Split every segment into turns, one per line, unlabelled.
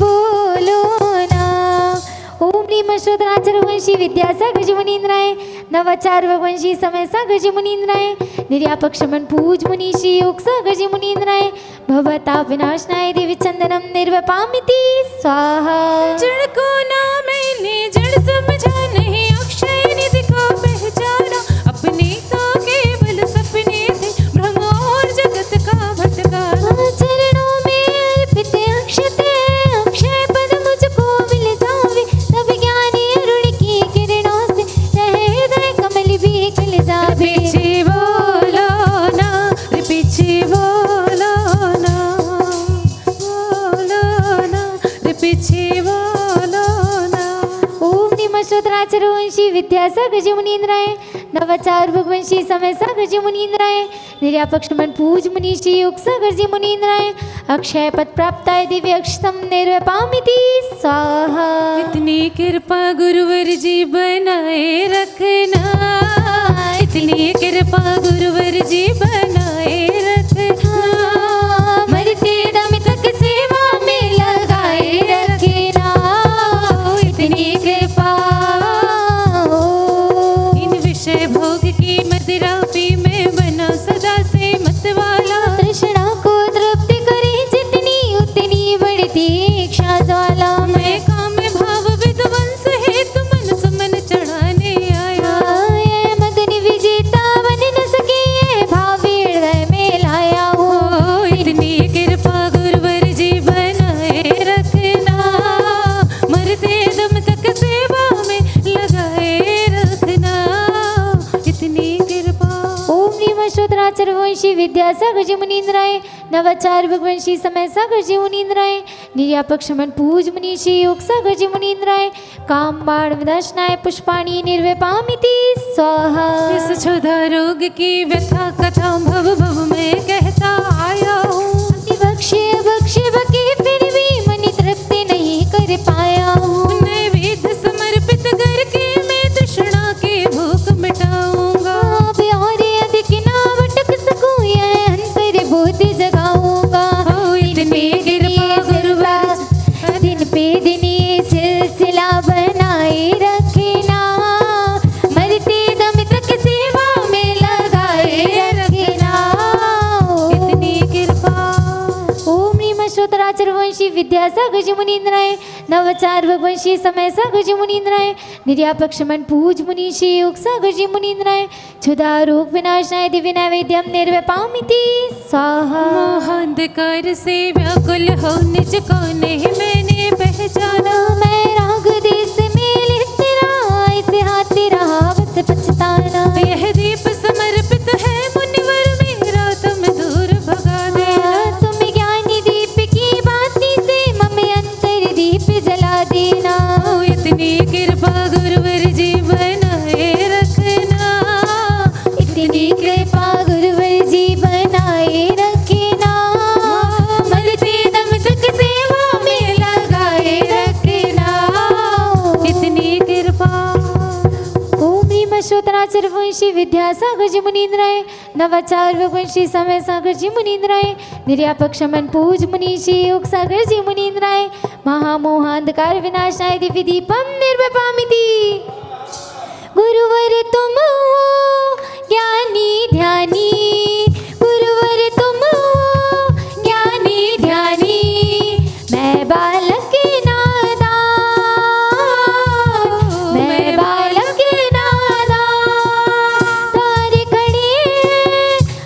बोलो ना। ओम नीम श्रोत्राचर वंशी विद्यासागर मुनींद्राय नवाचार वंशी समय सागर मुनींद्राय निर्यापक शमन पूज मुनीषी योग सागर मुनींद्राय भवता विनाशनाय देवी चंदनम निर्वपामिति स्वाहा।
जड़ को ना मैंने जड़ समझा नहीं, अक्षय निधि को पहचाना, अपने तो केवल सपने थे, भ्रम और जगत का भटकाना।
चरणों में अर्पित अक्षते अक्षय पद मुझको मिल जावे, तब ज्ञानी अरुण की किरणों से हृदय कमल भी खिल जावे।
पीछे बोलो ना, पीछे बोलो ना, बोलो ना, पीछे बोलो ना।
ओम निम श्रोत्राचर वंशी विद्यासागर मुनींद्राय नवाचार भगवंशी समय सागर मुनींद्राय निर्यापक शमन पूज मुनीषी योग सागर मुनींद्राय अक्षय पद प्राप्ताय दिव्य अक्षतम निर्वपामिति स्वाहा।
इतनी कृपा गुरुवर जी बनाए रखना, इतनी कृपा गुरुवर जी बनाए रखना,
मरते दम तक सेवा में लगाए रखना। इतनी कृपा
इन विषय भोग की मदिरा पी में बना सदा से मतवाला।
तृष्णा को तृप्त करे जितनी उतनी बढ़ती इच्छा ज्वाला।
मैं काम भाव विध्वंस हेतु मन सुमन चढ़ाने आया।
ये मदन विजेता बन न सके ये भाव हृदय में लाया हूँ।
इतनी कृपा गुरुवर जी बनाए रखना, मरते दम तक सेवा में लगाए रखना। इतनी कृपा।
ओम नीम श्रोत्राचर वंशी विद्यासागर मुनींद्राय नवाचार भगवंशी समय सागर मुनींद्राय निर्यापक शमन पूज मुनीषी योग सागर मुनींद्राय काम बाण विनाशनाय पुष्पाणि निर्वपामिति स्वाहा।
इस क्षुधा रोग की व्यथा कथा भव भव में कहता आया हूँ।
बख्शे बख्शे बके फिर भी मन तृप्ति नहीं कर पाया हूँ।
नैवेद्य समर्पित करके मैं तृष्णा की भूख मिटाऊंगा।
अब और अधिक ना भटक सकूं यह अंतर बोध जगाऊंगा।
इतनी कृपा गुरुवर
दिन पे दिन ये सिलसिला बनाए रखना, मरते दम तक सेवा में लगाए रखना।
इतनी कृपा।
ओम नीम श्रोत्राचर वंशी विद्यासागर मुनींद्राय नवाचार भगवंशी समय सागर मुनींद्राय निर्यापक शमन पूज मुनीषी योग सागर मुनींद्राय क्षुधा रोग विनाशनाय दिव्य नैवेद्यम निर्वपामिति स्वाहा।
मोहांधकार से व्याकुल हो निज को नहीं मैंने पहचाना।
मैं राग देश में लिप्त रहा ऐसे हाथ रहा बस पछताना।
यह दीप समर्पित है मुनिवर मेरा, तुम दूर भगा देना।
तुम ज्ञानी दीप की बाती से मम अंतर दीप जला देना।
इतनी कृपा गुरुवर जी बनाए रखना,
इतनी कृपा गुरुवर जी बनाए रखना, मरते दम तक सेवा में लगाए रखना।
इतनी कृपा।
ओम ह्रीम श्रोत्राचर वंशी विद्यासागर मुनींद्राय नवाचार भगवंशी समय सागर मुनींद्राय निर्यापक शमन पूज मुनीषी योग सागर मुनींद्राय महामोहांधकार विनाशाय दिव्य दीपम निर्वपामिति। गुरुवर तुम हो ज्ञानी ध्यानी, गुरुवर तुम हो ज्ञानी ध्यानी, मैं बालक नादान, मैं बालक नादान। द्वार खड़े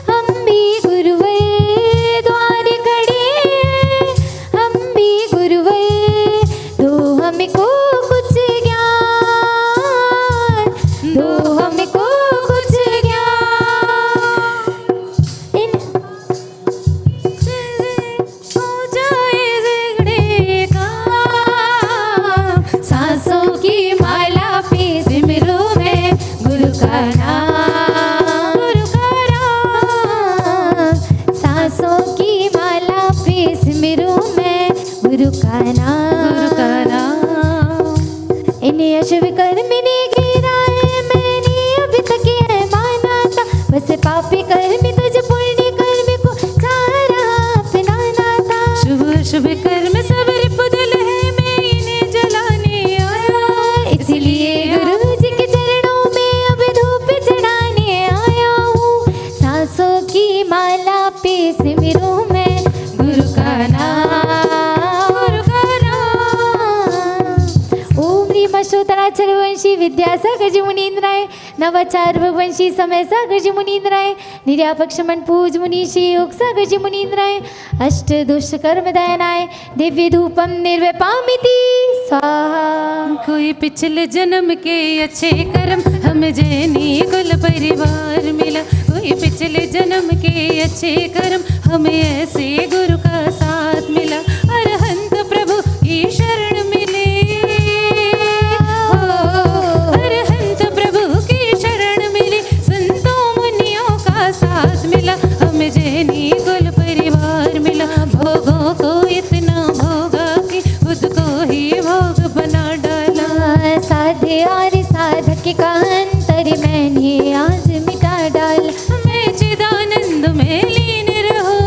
हम भी गुरुवर, द्वार खड़े हम भी गुरुवर, दो हमको कुछ ज्ञान, दो हमको कुछ ज्ञान। इन
हो जाए जिगड़े का,
सांसों की माला पे सिमरू मैं गुरु का नाम, गुरु का नाम। सांसों की माला पे सिमरू मैं गुरु का नाम,
गुरु का नाम।
इन्हें अशुभ कर्म ने घेरा है, मैंने अभी तक यह माना था, बस पापी कर्म तुझ पुण्य कर्म को छा रहा अपना नाता।
शुभ शुभ कर्म सब रिपुदल है
मशोतराचार्य वंशी विद्यासागर जी मुनींद्राय नवाचार वंशी समय सागर जी मुनींद्राय निर्यापक्षमण पूज मुनीषी योग सागर जी मुनींद्राय अष्टदोष कर्मदायनाय दिव्य धूपम निर्वपामिति स्वाहा।
कोई पिछले जन्म के अच्छे कर्म हमें जैनी कुल परिवार मिला। कोई पिछले जन्म के अच्छे कर्म हमें ऐसे गुरु का साथ मिला। अरहंत प्रभु की शरण मिले हो, अरहंत प्रभु की शरण मिली। संतों मुनियों का साथ मिला हमें जैनी कुल परिवार मिला। भोगों को इतना भोगा कि खुद को ही भोग बना डाला।
साधे और साधक का अंतर मैंने आज मिटा डाला।
मैं चिदानंद में लीन रहूं,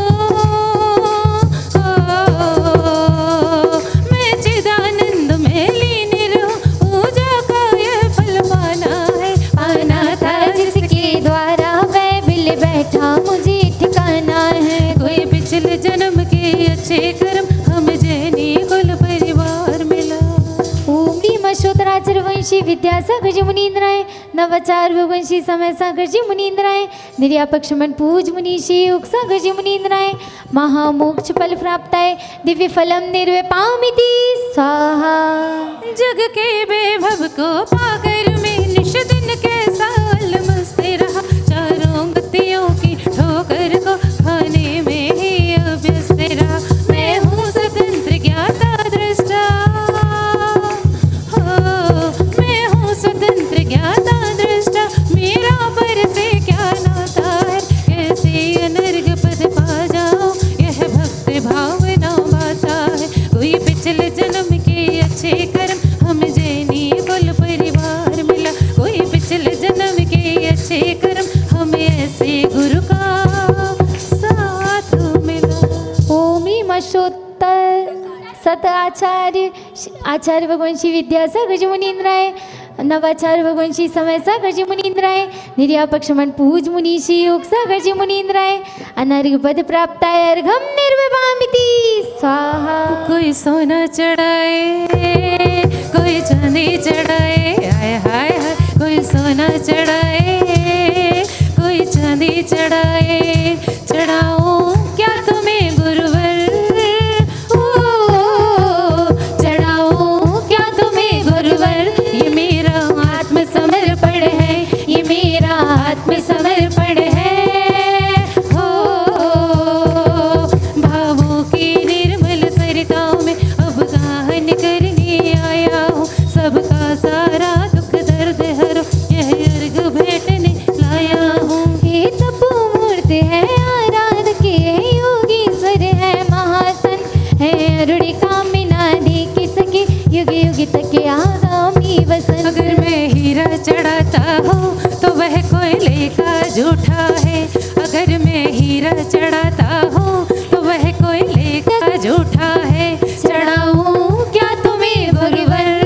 मैं चिदानंद में लीन रहूं। पूजा का यह फल पाना है,
आना था जिसके द्वारा वह बिल बैठा मुझे ठिकाना है।
कोई पिछले जन्म के अच्छे कर्म हमें जैनी कुल परिवार मिला।
ओम ह्रीम अशोतराचार्य वंशी विद्यासागर जी मुनींद्राय नवाचार वंशी समय सागर जी मुनींद्राय निर्यापक्षमण पूज मुनीषी योग सागर जी मुनींद्राय महामोक्ष फल प्राप्ताय दिव्य फलम निर्वपामिति स्वाहा।
जग के वैभव को पाकर मैं निश दिन कैसा मस्ते रहा। चारों गतियों की ठोकर को खाने में ही अभ्यस्त रहा। मैं हूँ स्वतंत्र ज्ञाता दृष्टा, मैं हूँ स्वतंत्र ज्ञाता दृष्टा। मेरा पर से क्या नाता है, कैसे अनर्घ पद पा जाओ यह भक्त भावना बाता है। कोई पिछले जन्म के अच्छे कर्म हमें जैनी कुल परिवार मिला। कोई पिछले जन्म के अच्छे कर्म हमें ऐसे गुरु का साथ मिला।
ओम ह्रीम अशोत्तर सत आचार्य भगवंशी विद्यासागर जी मुनींद्राय नवाचार्य भगवंशी समय सागर जी मुनींद्राय निर्यापक्षमण पूज मुनीषी योग सागर जी मुनींद्राय अनर्घ पद प्राप्ताय अर्घम निर्वपामिति स्वाहा।
कोई सोना चढ़ाए, कोई चांदी चढ़ाए, हाय हाय हाय। कोई सोना चढ़ाए, कोई चांदी चढ़ाए। चढ़ाओ क्या तुम्हें गुरुवर, चढ़ाओ क्या तुम्हें गुरुवर। ये मेरा आत्मसमर्पण है, ये मेरा आत्मसमर्पण है। हो भावों की निर्मल सरिताओं में अब गाहन करने आया हूँ। सबका सारा दुख दर्द हरो यह अर्घ भेंटने लाया हूँ।
हे तपोमूर्त है आराध के योगीश्वर है महासन है अरुण कामिना दे के सके युग युग तक आगामी वसन।
अगर मैं हीरा चढ़ाता हूँ तो वह कोयले का जूठा है। अगर मैं हीरा चढ़ाता हूँ तो वह कोयले का जूठा है। चढ़ाऊँ क्या तुम्हें गुरुवर,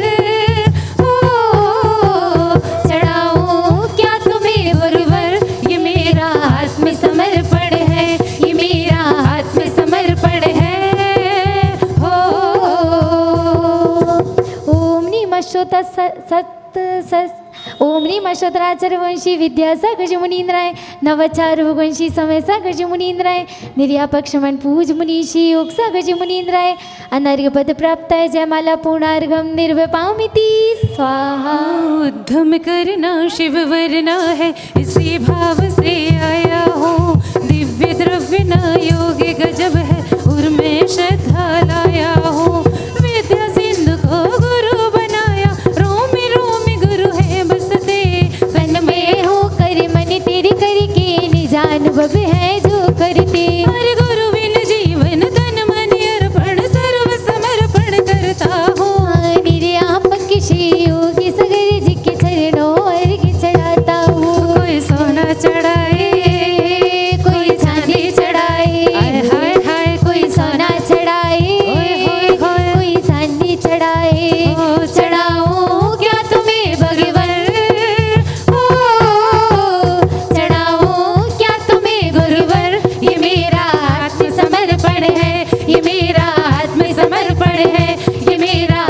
चढ़ाऊँ क्या तुम्हें गुरुवर। ये मेरा आत्मसमर्पण है, ये मेरा आत्मसमर्पण है। हो
ओम ह्रीम ओम ह्रीम अशोतराचार्य वंशी विद्यासागर जी मुनींद्राय नवाचार वंशी समय सागर जी मुनींद्राय निर्यापक्षमण पूज मुनीषी योग सागर जी मुनींद्राय अनर्घ पद प्राप्ताय जयमाला पूर्णार्घम निर्वपामिति स्वाहा।
उद्यम करना शिव वरना है, इसी भाव से आया हूँ। दिव्य द्रव्य ना योग गजब है और मैं श्रद्धा लाया हूँ। विद्या सिंधु को गुरु बनाया, रोमी रोमी गुरु है बसते।
तन में हो कर मन तेरी करके निजान बब है जो करते।
हर गुरु बिन जीवन तन मन अर्पण सर्व समर्पण करता हूँ।
निर्यापक श्री योगी सगर जी के चरणों अर्घ चढ़ाता हूँ।
कोई सोना चढ़ाए,
कोई चांदी चढ़ाए,
हाय हाय हाय।
कोई सोना चढ़ाए, कोई चांदी चढ़ाए। चढ़ाऊं क्या तुम्हें भगवन, चढ़ाऊं क्या तुम्हें गुरुवर। ये मेरा आत्मसमर्पण है, ये मेरा आत्मसमर्पण है, ये मेरा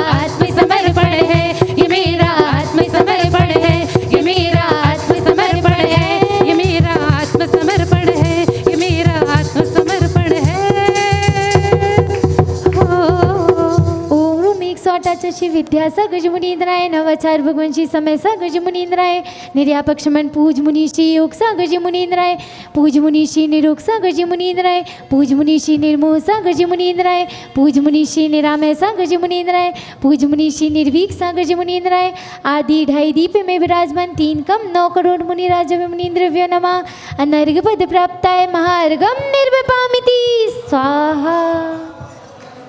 108 श्री विद्यासागर जी मुनि इंद्राय नवाचार भगवान श्री समय सागर जी मुनि इंद्राय निर्यापक शमन पूज मुनि श्री योग सागर जी मुनि इंद्राय पूज मुनि श्री निरोग सागर जी मुनि इंद्राय पूज मुनि श्री निर्मोह सागर जी मुनि इंद्राय पूज मुनि श्री निरामय सागर जी मुनि इंद्राय पूज मुनि श्री निर्भीक सागर जी मुनि इंद्राय आदि ढाई दीप में विराजमान 3 कम 9 करोड़ मुनि राज मुनि इंद्रव्यो नमः अनर्घ पद प्राप्ताय महार्घम निर्वपामिति स्वाहा।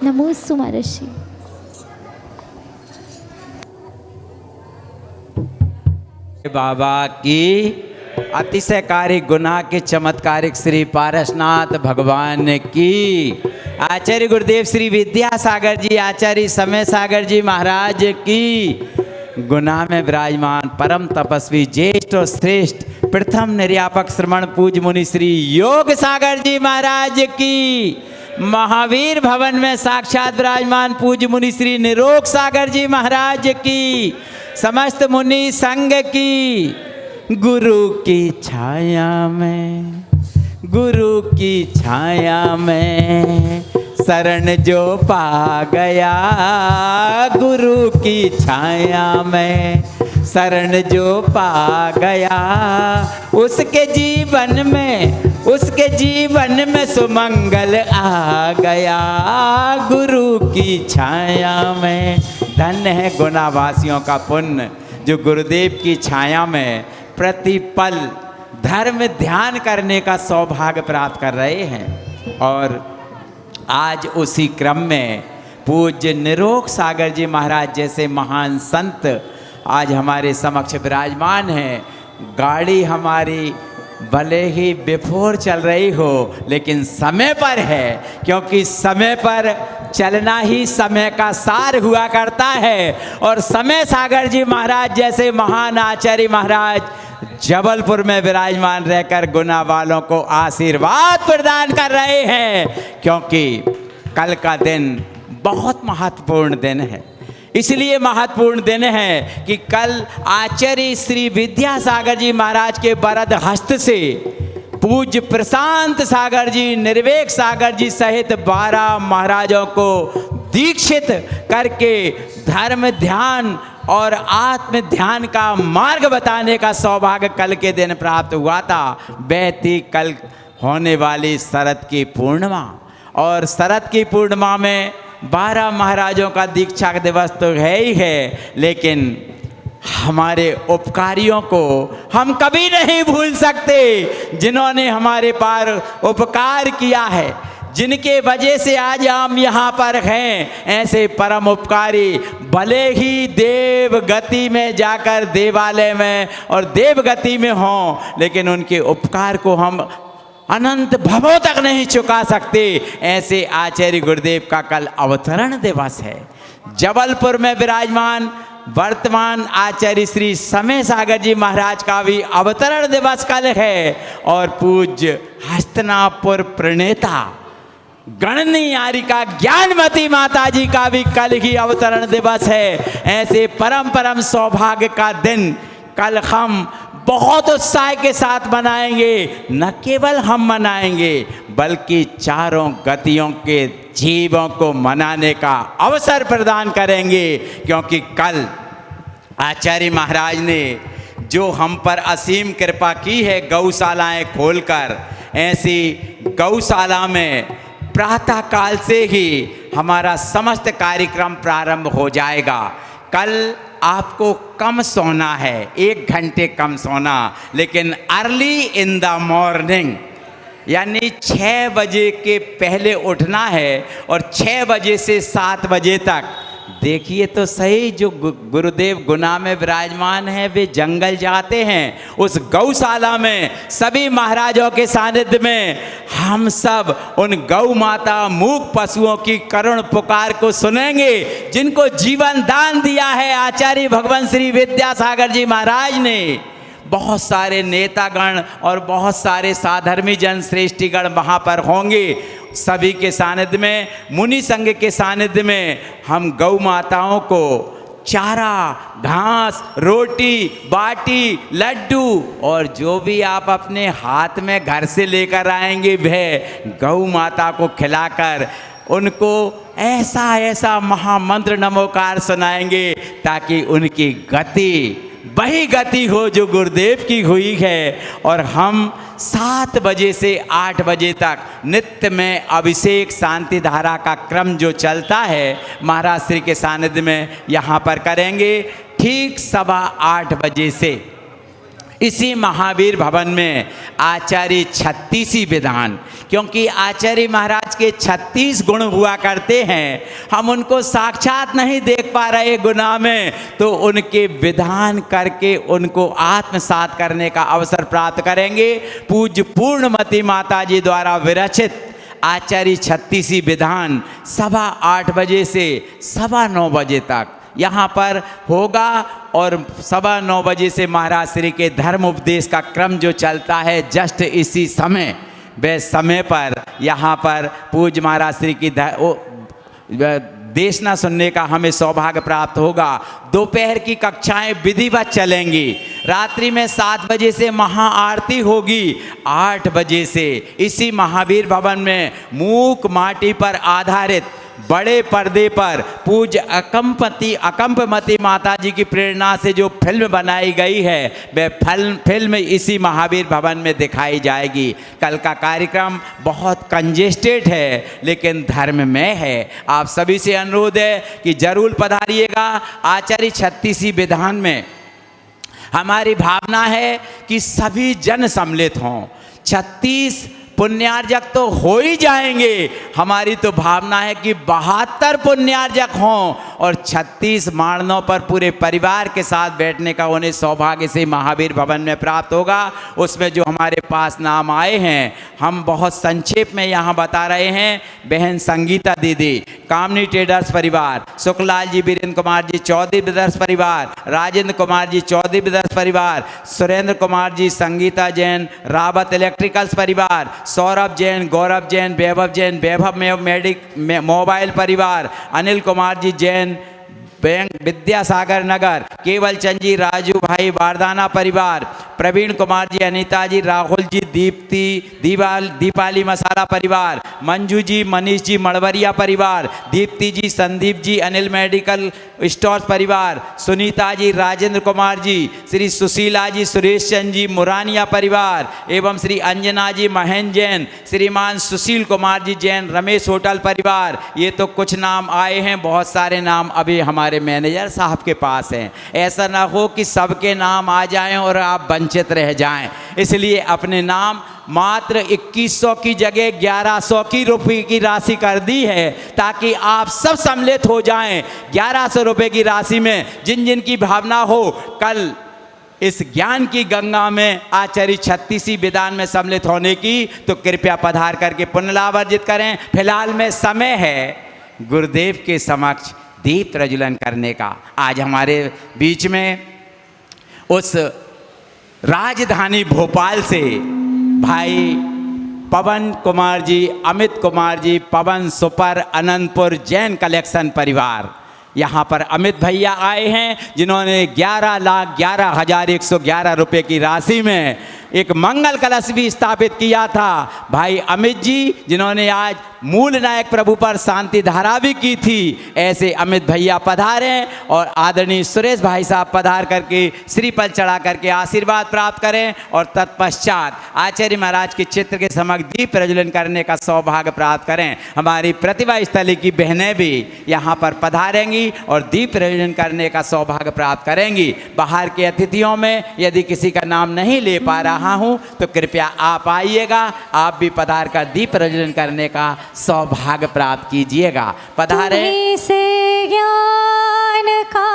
नमो सुमहर्षि।
बाबा की अतिशयकारी गुना के चमत्कारिक श्री पारसनाथ भगवान की, आचार्य गुरुदेव श्री विद्यासागर जी, आचार्य समय सागर जी महाराज की, गुना में विराजमान परम तपस्वी ज्येष्ठ और श्रेष्ठ प्रथम निर्यापक श्रमण पूज मुनि श्री योग सागर जी महाराज की, महावीर भवन में साक्षात विराजमान पूज मुनि श्री निरोग सागर जी महाराज की, समस्त मुनि संघ की, गुरु की छाया में, गुरु की छाया में शरण जो पा गया, गुरु की छाया में शरण जो पा गया, उसके जीवन में, उसके जीवन में सुमंगल आ गया, गुरु की छाया में। धन्य है गुनावासियों का पुण्य जो गुरुदेव की छाया में प्रतिपल धर्म ध्यान करने का सौभाग्य प्राप्त कर रहे हैं। और आज उसी क्रम में पूज्य निरोग सागर जी महाराज जैसे महान संत आज हमारे समक्ष विराजमान हैं। गाड़ी हमारी भले ही बिफोर चल रही हो लेकिन समय पर है, क्योंकि समय पर चलना ही समय का सार हुआ करता है। और समय सागर जी महाराज जैसे महान आचार्य महाराज जबलपुर में विराजमान रहकर गुना वालों को आशीर्वाद प्रदान कर रहे हैं, क्योंकि कल का दिन बहुत महत्वपूर्ण दिन है। इसलिए महत्वपूर्ण दिन है कि कल आचार्य श्री विद्यासागर जी महाराज के वरद हस्त से पूज्य प्रशांत सागर जी, निर्वेक सागर जी सहित 12 महाराजों को दीक्षित करके धर्म ध्यान और आत्म ध्यान का मार्ग बताने का सौभाग्य कल के दिन प्राप्त हुआ था। बेहती कल होने वाली शरद की पूर्णिमा, और शरद की पूर्णिमा में 12 महाराजों का दीक्षा दिवस तो है ही है, लेकिन हमारे उपकारियों को हम कभी नहीं भूल सकते, जिन्होंने हमारे पार उपकार किया है, जिनके वजह से आज हम यहाँ पर हैं। ऐसे परम उपकारी भले ही देव गति में जाकर देवालय में और देव गति में हों, लेकिन उनके उपकार को हम अनंत भवों तक नहीं चुका सकते। ऐसे आचार्य गुरुदेव का कल अवतरण दिवस है। जबलपुर में विराजमान वर्तमान आचार्य श्री समय सागर जी महाराज का भी अवतरण दिवस कल है, और पूज्य हस्तनापुर प्रणेता गणनी यारिका ज्ञानमती माता जी का भी कल ही अवतरण दिवस है। ऐसे परम सौभाग्य का दिन कल हम बहुत उत्साह के साथ मनाएंगे। न केवल हम मनाएंगे बल्कि चारों गतियों के जीवों को मनाने का अवसर प्रदान करेंगे, क्योंकि कल आचार्य महाराज ने जो हम पर असीम कृपा की है गौशालाएं खोलकर, ऐसी गौशाला में प्रातः काल से ही हमारा समस्त कार्यक्रम प्रारंभ हो जाएगा। कल आपको कम सोना है, 1 घंटे कम सोना, लेकिन अर्ली इन द मॉर्निंग यानी 6 बजे के पहले उठना है, और 6 बजे से 7 बजे तक देखिए तो सही, जो गुरुदेव गुना में विराजमान हैं वे जंगल जाते हैं। उस गौशाला में सभी महाराजों के सानिध्य में हम सब उन गौ माता मूक पशुओं की करुण पुकार को सुनेंगे, जिनको जीवन दान दिया है आचार्य भगवान श्री विद्यासागर जी महाराज ने। बहुत सारे नेतागण और बहुत सारे साधर्मी जन श्रेष्ठीगण वहाँ पर होंगे। सभी के सानिध्य में, मुनि संघ के सानिध्य में हम गौ माताओं को चारा, घास, रोटी, बाटी, लड्डू और जो भी आप अपने हाथ में घर से लेकर आएंगे वह गौ माता को खिलाकर उनको ऐसा ऐसा महामंत्र नमोकार सुनाएंगे ताकि उनकी गति वही गति हो जो गुरुदेव की हुई है। और हम 7 बजे से 8 बजे तक नित्य में अभिषेक शांति धारा का क्रम जो चलता है महाराज श्री के सानिध्य में यहाँ पर करेंगे। ठीक 7:15 बजे से इसी महावीर भवन में आचार्य 36 विधान, क्योंकि आचार्य महाराज के 36 गुण हुआ करते हैं, हम उनको साक्षात नहीं देख पा रहे गुना में, तो उनके विधान करके उनको आत्मसात करने का अवसर प्राप्त करेंगे। पूज्य पूर्णमती माता जी द्वारा विरचित आचार्य 36 विधान 8:15 बजे से 9:15 बजे तक यहाँ पर होगा। और 9:15 बजे से महाराज श्री के धर्म उपदेश का क्रम जो चलता है जस्ट इसी समय, वे समय पर यहाँ पर पूज्य महाराज श्री की देशना सुनने का हमें सौभाग्य प्राप्त होगा। दोपहर की कक्षाएं विधिवत चलेंगी। रात्रि में 7 बजे से महाआरती होगी। 8 बजे से इसी महावीर भवन में मूक माटी पर आधारित बड़े पर्दे पर पूज्य अकंपमती माता जी की प्रेरणा से जो फिल्म बनाई गई है वह फिल्म इसी महावीर भवन में दिखाई जाएगी। कल का कार्यक्रम बहुत कंजेस्टेड है लेकिन धर्ममय है। आप सभी से अनुरोध है कि जरूर पधारिएगा। आचार्य 36 विधान में हमारी भावना है कि सभी जन सम्मिलित हों। 36 पुण्यार्जक तो हो ही जाएंगे, हमारी तो भावना है कि 72 पुण्यार्जक हों और 36 माणनों पर पूरे परिवार के साथ बैठने का उन्हें सौभाग्य से महावीर भवन में प्राप्त होगा। उसमें जो हमारे पास नाम आए हैं हम बहुत संक्षेप में यहाँ बता रहे हैं। बहन संगीता दीदी, कामनी ट्रेडर्स परिवार, सुखलाल जी वीरेंद्र कुमार जी चौधरी ब्रदर्स परिवार, राजेंद्र कुमार जी चौधरी ब्रदर्स परिवार, सुरेंद्र कुमार जी, संगीता जैन रावत इलेक्ट्रिकल्स परिवार, सौरभ जैन, गौरव जैन, वैभव मोबाइल परिवार, अनिल कुमार जी जैन बैंक विद्यासागर नगर, केवल चंद जी, राजू भाई वारदाना परिवार, प्रवीण कुमार जी, अनीता जी, राहुल जी, दीपाली मसाला परिवार, मंजू जी, मनीष जी मड़वरिया परिवार, दीप्ति जी, संदीप जी, अनिल मेडिकल स्टोर्स परिवार, सुनीता जी, राजेंद्र कुमार जी, श्री सुशीला जी, सुरेश चंद जी मुरानिया परिवार एवं श्री अंजना जी महेंद्र जैन, श्रीमान सुशील कुमार जी जैन रमेश होटल परिवार। ये तो कुछ नाम आए हैं, बहुत सारे नाम अभी हमारे मैनेजर साहब के पास हैं। ऐसा ना हो कि सबके नाम आ जाएं और आप वंचित रह जाएं, इसलिए अपने नाम मात्र 2100 की जगह 1100 की रुपये की राशि कर दी है ताकि आप सब सम्मिलित हो जाएं। 1100 रुपये की राशि में जिन जिन की भावना हो कल इस ज्ञान की गंगा में आचार्य 36 विधान में सम्मिलित होने की, तो कृपया पधार करके पुण्य लाभ अर्जित करें। फिलहाल में समय है गुरुदेव के समक्ष दीप प्रज्वलन करने का। आज हमारे बीच में उस राजधानी भोपाल से भाई पवन कुमार जी, अमित कुमार जी, पवन सुपर अनंतपुर जैन कलेक्शन परिवार, यहाँ पर अमित भैया आए हैं जिन्होंने 11,11,111 रुपये की राशि में एक मंगल कलश भी स्थापित किया था। भाई अमित जी जिन्होंने आज मूल नायक प्रभु पर शांति धारा भी की थी। ऐसे अमित भैया पधारें और आदरणीय सुरेश भाई साहब पधार करके श्रीफल चढ़ा करके आशीर्वाद प्राप्त करें और तत्पश्चात आचार्य महाराज के चित्र के समक्ष दीप प्रज्वलन करने का सौभाग्य प्राप्त करें। हमारी प्रतिभा स्थली की बहनें भी यहाँ पर पधारेंगी और दीप प्रज्वलन करने का सौभाग्य प्राप्त करेंगी। बाहर के अतिथियों में यदि किसी का नाम नहीं ले पा रहा हूँ तो कृपया आप आइएगा, आप भी पधार कर दीप प्रज्वलन करने का सौभाग्य प्राप्त कीजिएगा। पधारे।
तुम्हीं से ज्ञान का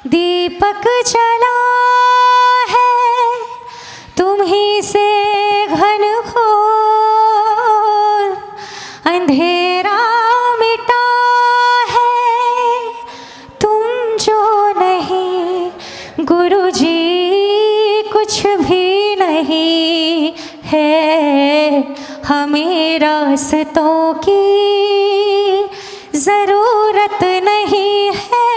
दीपक जला है, तुम्हीं से घनघोर अंधेरा मिटा है। तुम जो नहीं गुरुजी कुछ भी नहीं है, हमें रास्तों की ज़रूरत नहीं है,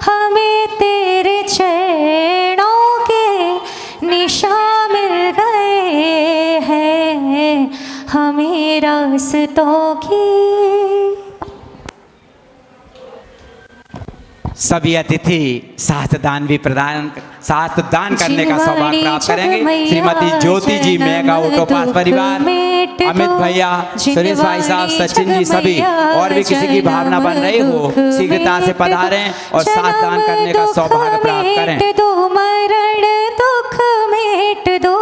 हमें तेरे चरणों के निशान मिल गए हैं, हमें रास्तों
सभी अतिथि शास्त्र दान करने का सौभाग्य प्राप्त करेंगे। श्रीमती ज्योति जी मेगा ऑटोपास परिवार, अमित भैया, सुरेश भाई साहब, सचिन जी, सभी और भी किसी की भावना बन रही हो शीघ्रता से पधारें और शास्त्र दान करने का सौभाग्य प्राप्त करें।
मरण दुख मेट दो,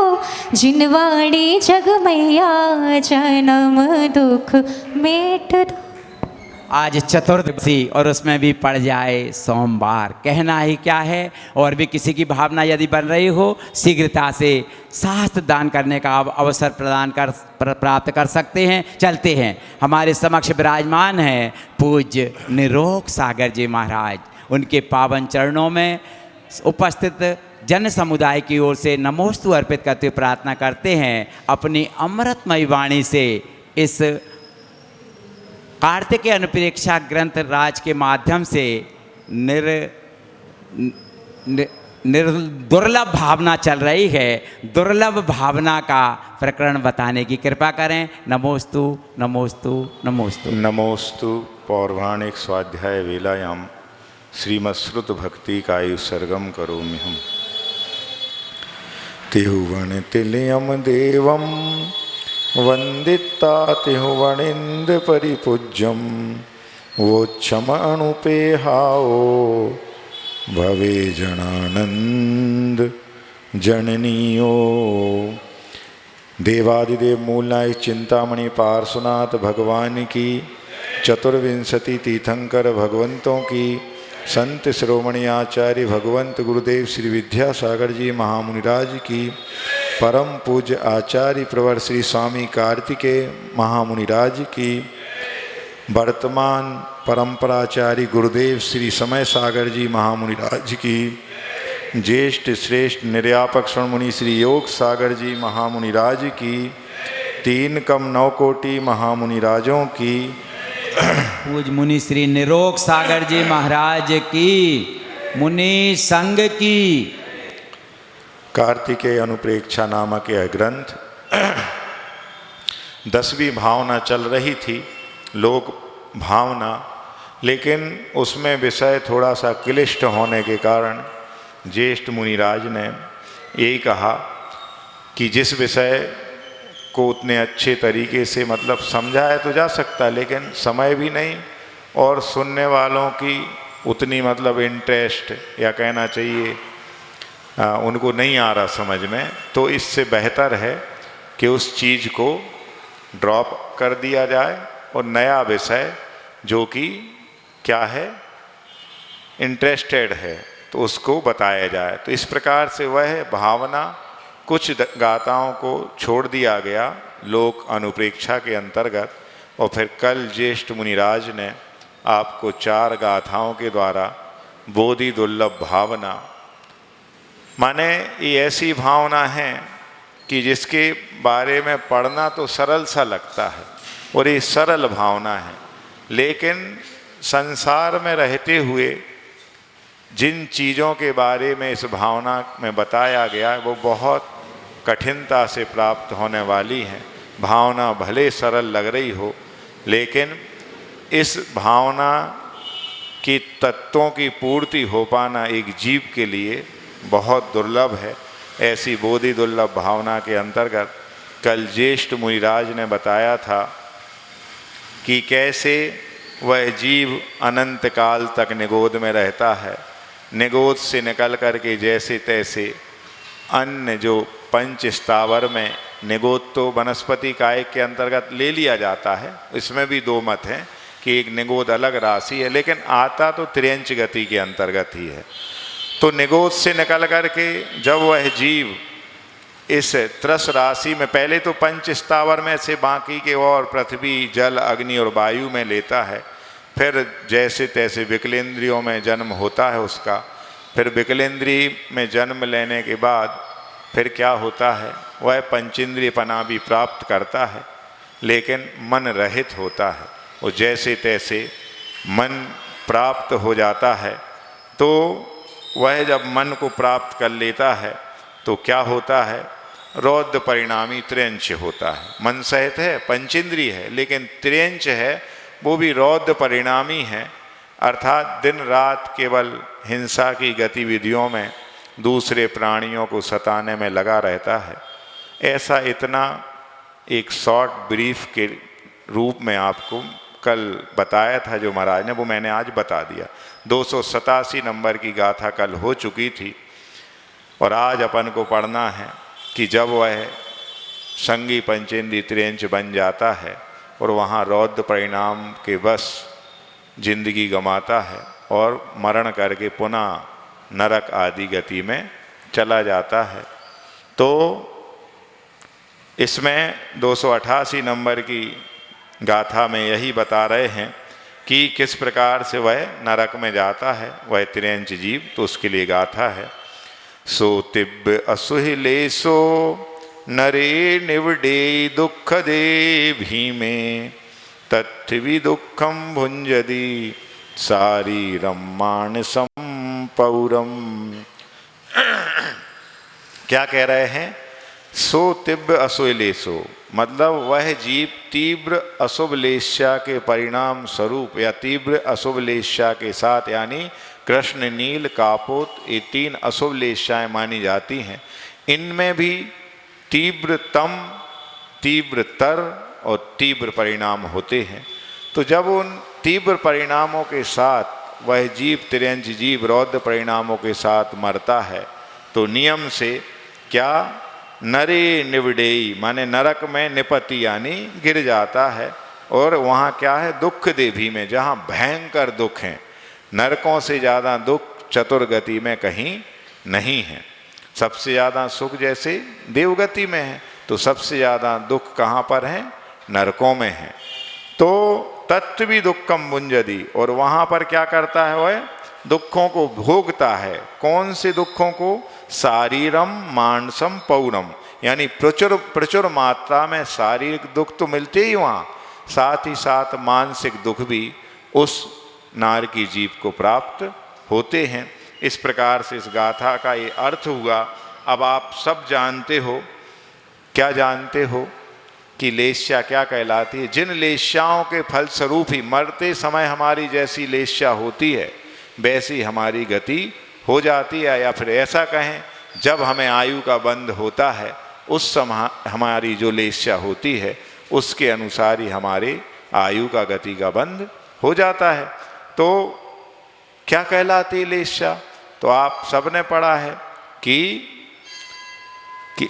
जिनवाणी जग मैया जन्म दुख मेट दो।
आज चतुर्दशी और उसमें भी पड़ जाए सोमवार, कहना ही क्या है। और भी किसी की भावना यदि बन रही हो शीघ्रता से शास्त्र दान करने का अवसर प्राप्त कर सकते हैं। चलते हैं, हमारे समक्ष विराजमान हैं पूज्य निरोग सागर जी महाराज। उनके पावन चरणों में उपस्थित जन समुदाय की ओर से नमोस्तु अर्पित करते हुए प्रार्थना करते हैं अपनी अमृतमयी वाणी से इस कार्तिकेय अनुप्रेक्षा ग्रंथ राज के माध्यम से दुर्लभ भावना चल रही है, दुर्लभ भावना का प्रकरण बताने की कृपा करें। नमोस्तु नमोस्तु नमोस्तु।
नमोस्तु पौर्वाणिक स्वाध्याय वेलायां श्रीमत्श्रुत भक्ति कायु सर्गम करोमि हम। तिहुवन तिलयम देवम वंदिता तिहुवनिंद परिपूज्यम, वोच्छम अनुपेहाओ भवे जनानंद जननीयो। देवादिदेव मूलनायक चिंतामणि पार्श्वनाथ भगवान की, चतुर्विंशति तीर्थंकर भगवंतों की, संत शिरोमणि आचार्य भगवंत गुरुदेव श्री विद्यासागर जी महामुनिराज की, परम पूज्य आचार्य प्रवर श्री स्वामी कार्तिकेय महामुनिराज की, वर्तमान परंपराचार्य गुरुदेव श्री समय सागर जी महामुनिराज की, ज्येष्ठ श्रेष्ठ निर्यापक श्रवणमुनि श्री योग सागर जी महामुनिराज की, 3 कम 9 कोटि महामुनिराजों की,
पूज्य मुनि श्री निरोग सागर जी महाराज की, मुनि संघ की।
कार्तिकेय अनुप्रेक्षा नामक यह ग्रंथ 10वीं भावना चल रही थी, लोक भावना, लेकिन उसमें विषय थोड़ा सा क्लिष्ट होने के कारण ज्येष्ठ मुनिराज ने यही कहा कि जिस विषय को उतने अच्छे तरीके से मतलब समझाया तो जा सकता, लेकिन समय भी नहीं और सुनने वालों की उतनी मतलब इंटरेस्ट या कहना चाहिए उनको नहीं आ रहा समझ में, तो इससे बेहतर है कि उस चीज़ को ड्रॉप कर दिया जाए और नया विषय जो कि क्या है, इंटरेस्टेड है, तो उसको बताया जाए। तो इस प्रकार से वह भावना कुछ गाथाओं को छोड़ दिया गया लोक अनुप्रेक्षा के अंतर्गत, और फिर कल ज्येष्ठ मुनिराज ने आपको 4 गाथाओं के द्वारा बोधि दुर्लभ भावना, माने ये ऐसी भावना है कि जिसके बारे में पढ़ना तो सरल सा लगता है और ये सरल भावना है, लेकिन संसार में रहते हुए जिन चीज़ों के बारे में इस भावना में बताया गया है वो बहुत कठिनता से प्राप्त होने वाली है। भावना भले सरल लग रही हो, लेकिन इस भावना की तत्वों की पूर्ति हो पाना एक जीव के लिए बहुत दुर्लभ है। ऐसी बोधि दुर्लभ भावना के अंतर्गत कल ज्येष्ठ मुनिराज ने बताया था कि कैसे वह जीव अनंत काल तक निगोद में रहता है, निगोद से निकल कर के जैसे तैसे अन्य जो पंच स्थावर में, निगोद तो वनस्पति काय के अंतर्गत ले लिया जाता है, इसमें भी 2 मत हैं कि एक निगोद अलग राशि है, लेकिन आता तो त्र्यंच गति के अंतर्गत ही है। तो निगोद से निकल कर के जब वह जीव इस त्रस राशि में, पहले तो पंच स्थावर में से बाकी के और पृथ्वी, जल, अग्नि और वायु में लेता है, फिर जैसे तैसे विकलेंद्रियों में जन्म होता है उसका, फिर विकलेंद्रिय में जन्म लेने के बाद फिर क्या होता है, वह पंचेंद्रियपना भी प्राप्त करता है, लेकिन मन रहित होता है। और जैसे तैसे मन प्राप्त हो जाता है, तो वह जब मन को प्राप्त कर लेता है तो क्या होता है, रौद्र परिणामी त्र्यंच होता है। मन सहित है, पंचेंद्रिय है, लेकिन त्र्यंच है वो भी रौद्र परिणामी है, अर्थात दिन रात केवल हिंसा की गतिविधियों में दूसरे प्राणियों को सताने में लगा रहता है। ऐसा इतना एक शॉर्ट ब्रीफ के रूप में आपको कल बताया था जो महाराज ने, वो मैंने आज बता दिया। 287 नंबर की गाथा कल हो चुकी थी और आज अपन को पढ़ना है कि जब वह संगी पंचेंद्रिय त्रियंच बन जाता है और वहाँ रौद्र परिणाम के बस जिंदगी गंवाता है और मरण करके पुनः नरक आदि गति में चला जाता है। तो इसमें 288 नंबर की गाथा में यही बता रहे हैं कि किस प्रकार से वह नरक में जाता है, वह त्रियंच जीव। तो उसके लिए गाथा है, सो तिब्ब असुहिलेसो नरे निवडे दुख दे भीमे तत्थि दुखम भुंजदी शारीरम मानसम पौरम। क्या कह रहे हैं? सो तिब्ब असुलेशो, मतलब वह जीव तीव्र अशुभ लेस्या के परिणाम स्वरूप या तीव्र अशुभ लेस्या के साथ, यानी कृष्ण, नील, कापोत, ये 3 अशुभ लेस्याएं मानी जाती हैं। इनमें भी तीव्रतम, तीव्रतर और तीव्र परिणाम होते हैं। तो जब उन तीव्र परिणामों के साथ वह जीव, त्रियंच जीव रौद्र परिणामों के साथ मरता है तो नियम से क्या, नरे निवडेई माने नरक में निपति यानी गिर जाता है। और वहाँ क्या है, दुख देवी में, जहाँ भयंकर दुख हैं। नरकों से ज़्यादा दुख चतुर्गति में कहीं नहीं है। सबसे ज़्यादा सुख जैसे देवगति में है, तो सबसे ज़्यादा दुख कहाँ पर है? नरकों में है। तो तत्व भी दुखम भुंजदी, और वहाँ पर क्या करता है वह? दुखों को भोगता है। कौन से दुखों को? शारीरम मानसम पौरम, यानी प्रचुर प्रचुर मात्रा में शारीरिक दुख तो मिलते ही वहाँ, साथ ही साथ मानसिक दुख भी उस नार की जीव को प्राप्त होते हैं। इस प्रकार से इस गाथा का ये अर्थ हुआ। अब आप सब जानते हो, क्या जानते हो कि लेस्या क्या कहलाती है? जिन लेस्याओं के फलस्वरूप ही मरते समय हमारी जैसी लेस्या होती है वैसी हमारी गति हो जाती है, या फिर ऐसा कहें जब हमें आयु का बंध होता है उस समय हमारी जो लेस्या होती है उसके अनुसार ही हमारे आयु का गति का बंध हो जाता है। तो क्या कहलाती लेस्या? तो आप सबने पढ़ा है कि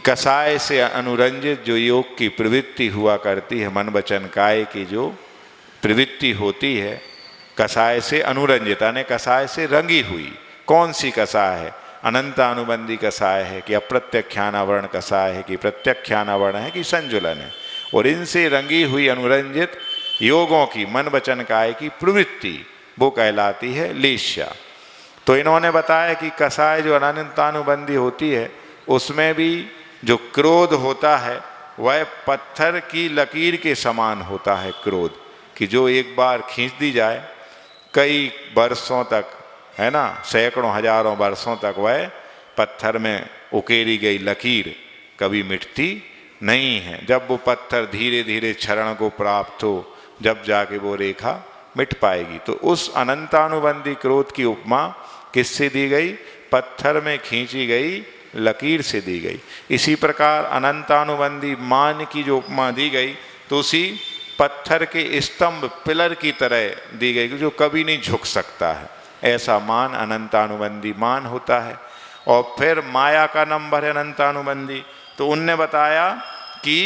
कसाय से अनुरंजित जो योग की प्रवृत्ति हुआ करती है, मन वचन काय की जो प्रवृत्ति होती है, कसाय से अनुरंजित यानी कसाय से रंगी हुई। कौन सी कसाय है? अनंतानुबंधी कसाय है कि अप्रत्यख्यानावरण कसाय है कि प्रत्यख्यानावरण है कि संजुलन है। और इनसे रंगी हुई अनुरंजित योगों की मन वचन काय की प्रवृत्ति वो कहलाती है लेस्या। तो इन्होंने बताया कि कसाय जो अनंतानुबंधी होती है उसमें भी जो क्रोध होता है वह पत्थर की लकीर के समान होता है। क्रोध कि जो एक बार खींच दी जाए कई वर्षों तक, है ना, सैकड़ों हजारों वर्षों तक वह पत्थर में उकेरी गई लकीर कभी मिटती नहीं है। जब वो पत्थर धीरे धीरे क्षरण को प्राप्त हो जब जाके वो रेखा मिट पाएगी। तो उस अनंतानुबंधी क्रोध की उपमा किससे दी गई? पत्थर में खींची गई लकीर से दी गई। इसी प्रकार अनंतानुबंधी मान की जो उपमा दी गई तो उसी पत्थर के स्तंभ, पिलर की तरह दी गई जो कभी नहीं झुक सकता है। ऐसा मान अनंतानुबंधी मान होता है। और फिर माया का नंबर है अनंतानुबंधी। तो उनने बताया कि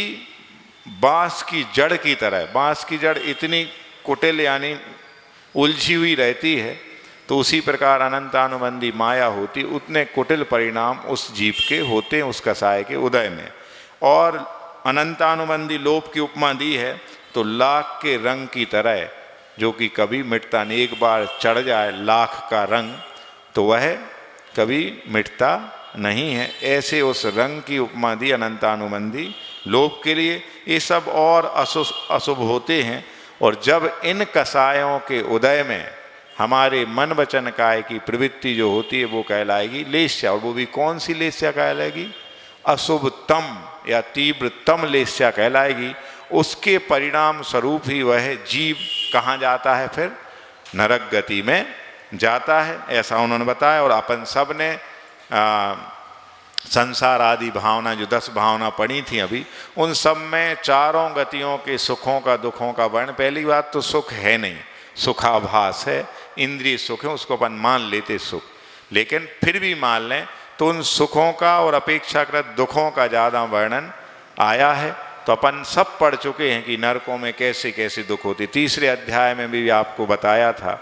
बांस की जड़ की तरह, बांस की जड़ इतनी कुटिल यानी उलझी हुई रहती है, तो उसी प्रकार अनंतानुबंधी माया होती, उतने कुटिल परिणाम उस जीव के होते हैं उस कसाय के उदय में। और अनंतानुबंधी लोभ की उपमा दी है तो लाख के रंग की तरह जो कि कभी मिटता नहीं। एक बार चढ़ जाए लाख का रंग तो वह कभी मिटता नहीं है। ऐसे उस रंग की उपमा दी अनंतानुबंधी लोभ के लिए। ये सब और अशुभ होते हैं। और जब इन कसायों के उदय में हमारे मन वचन काय की प्रवृत्ति जो होती है वो कहलाएगी लेस्या। और वो भी कौन सी लेस्या कहलाएगी? अशुभतम या तीव्रतम लेस्या कहलाएगी। उसके परिणाम स्वरूप ही वह जीव कहाँ जाता है? फिर नरक गति में जाता है, ऐसा उन्होंने बताया। और अपन सब ने संसार आदि भावना जो 10 भावना पड़ी थी अभी, उन सब में चारों गतियों के सुखों का दुखों का वर्ण। पहली बात तो सुख है नहीं, सुखाभास है, इंद्रिय सुख है, उसको अपन मान लेते सुख, लेकिन फिर भी मान लें तो उन सुखों का और अपेक्षाकृत दुखों का ज़्यादा वर्णन आया है। तो अपन सब पढ़ चुके हैं कि नरकों में कैसे कैसे दुख होती। तीसरे अध्याय में भी आपको बताया था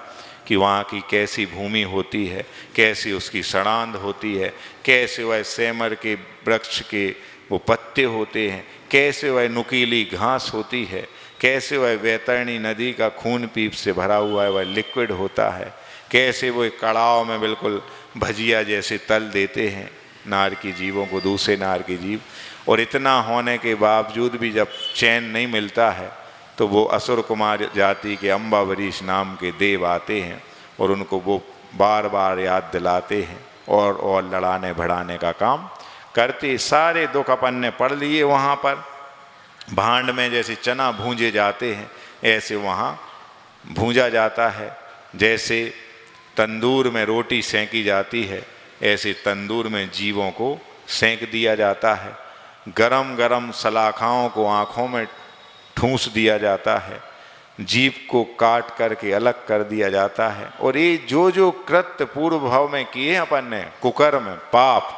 कि वहाँ की कैसी भूमि होती है, कैसी उसकी सड़ांध होती है, कैसे वह सेमर के वृक्ष के वो पत्ते होते हैं, कैसे वह नुकीली घास होती है, कैसे वह वैतरणी नदी का खून पीप से भरा हुआ है वह लिक्विड होता है, कैसे वो एक कड़ाव में बिल्कुल भजिया जैसे तल देते हैं नार की जीवों को, दूसरे नार की जीव। और इतना होने के बावजूद भी जब चैन नहीं मिलता है तो वो असुर कुमार जाति के अम्बावरीश नाम के देव आते हैं और उनको वो बार बार याद दिलाते हैं और लड़ाने भड़ाने का काम करते। सारे दुख अपन ने पढ़ लिए। वहाँ पर भांड में जैसे चना भूंजे जाते हैं ऐसे वहाँ भूंजा जाता है, जैसे तंदूर में रोटी सेंकी जाती है ऐसे तंदूर में जीवों को सेंक दिया जाता है। गरम गरम सलाखाओं को आँखों में ठूंस दिया जाता है, जीभ को काट करके अलग कर दिया जाता है। और ये जो कृत्य पूर्व भाव में किए अपन ने कुकर्म पाप,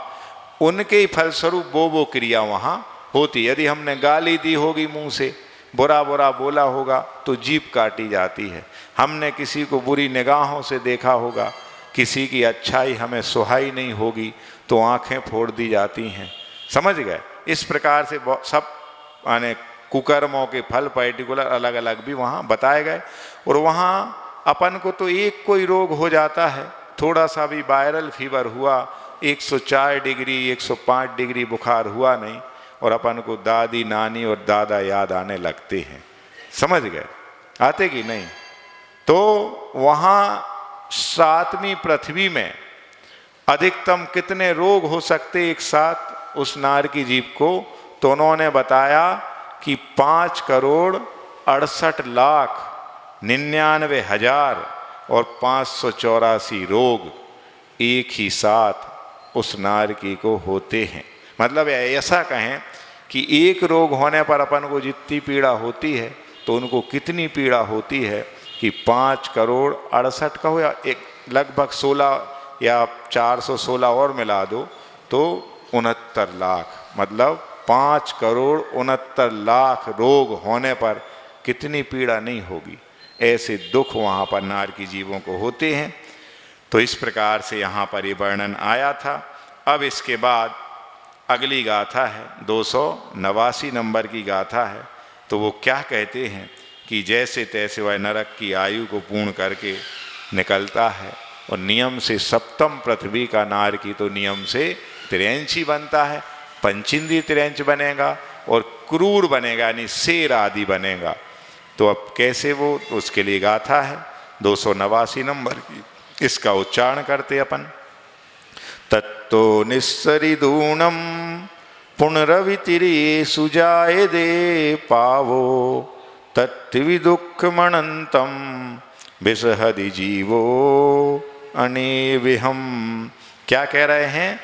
उनके ही फलस्वरूप वो क्रिया वहाँ होती। यदि हमने गाली दी होगी मुंह से, बुरा बुरा बोला होगा तो जीभ काटी जाती है। हमने किसी को बुरी निगाहों से देखा होगा, किसी की अच्छाई हमें सुहाई नहीं होगी तो आंखें फोड़ दी जाती हैं। समझ गए? इस प्रकार से सब माने कुकर्मों के फल पर्टिकुलर अलग अलग भी वहाँ बताए गए। और वहाँ अपन को तो एक कोई रोग हो जाता है, थोड़ा सा भी वायरल फीवर हुआ, 104 डिग्री 105 डिग्री बुखार हुआ नहीं और अपन को दादी नानी और दादा याद आने लगते हैं। समझ गए? आते कि नहीं? तो वहाँ 7वीं पृथ्वी में अधिकतम कितने रोग हो सकते एक साथ उस नार की जीव को? तो उन्होंने बताया कि 5,68,99,000 और 584 रोग एक ही साथ उस नार की को होते हैं। मतलब ऐसा कहें कि एक रोग होने पर अपन को जितनी पीड़ा होती है तो उनको कितनी पीड़ा होती है कि 5,68,00,000 का हो या एक लगभग 16 या 416 और मिला दो तो 69 लाख, मतलब 5,69,00,000 रोग होने पर कितनी पीड़ा नहीं होगी। ऐसे दुख वहाँ पर नार की जीवों को होते हैं। तो इस प्रकार से यहाँ पर ये वर्णन आया था। अब इसके बाद अगली गाथा है 289 नंबर की गाथा है। तो वो क्या कहते हैं कि जैसे तैसे वह नरक की आयु को पूर्ण करके निकलता है और नियम से 7म पृथ्वी का नार की तो नियम से 83 बनता है, पंचिंदी 83 बनेगा और क्रूर बनेगा यानी शेर आदि बनेगा। तो अब कैसे वो, तो उसके लिए गाथा है 289 नंबर की। इसका उच्चारण करते अपन। तत्तो निस्सरिदूणम पुनरवितिरे सुजाए दे पावो तत्विदुःखमनंतम विसहदि जीवो अनेविहम। क्या कह रहे हैं?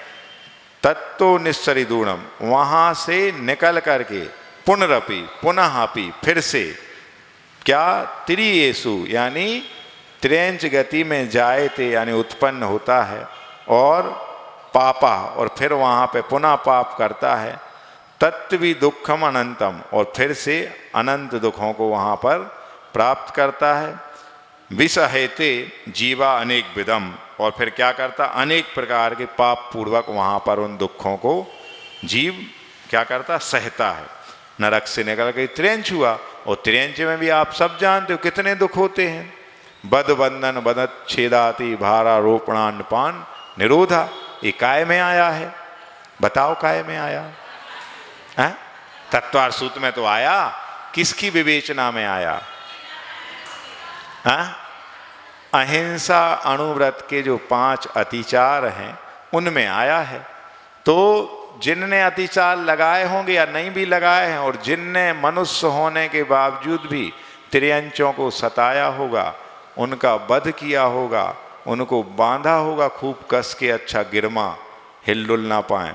तत्तो निस्सरिदूणम, वहाँ से निकल करके पुनरपि पुनः अपि फिर से, क्या त्रियेषु यानी 83 गति में जायते यानी उत्पन्न होता है और पापा और फिर वहाँ पे पुनः पाप करता है। तत्वी दुखम अनंतम और फिर से अनंत दुखों को वहाँ पर प्राप्त करता है। विसहेते जीवा अनेक विदम और फिर क्या करता? अनेक प्रकार के पाप पूर्वक वहाँ पर उन दुखों को जीव क्या करता? सहता है। नरक से निकल के 83 हुआ और 83 में भी आप सब जानते हो कितने दुख होते हैं। बद बंधन बदत छेदाती भारा रोपणान पान निरोधा। ये काय में आया है? बताओ काय में आया है? तत्वार सूत्र में तो आया। किसकी विवेचना में आया? अहिंसा अणुव्रत के जो 5 अतिचार हैं उनमें आया है। तो जिनने अतिचार लगाए होंगे या नहीं भी लगाए हैं और जिनने मनुष्य होने के बावजूद भी त्रियंचों को सताया होगा उनका वध किया होगा, उनको बांधा होगा खूब कस के, अच्छा गिरमा हिल डुल ना पाए,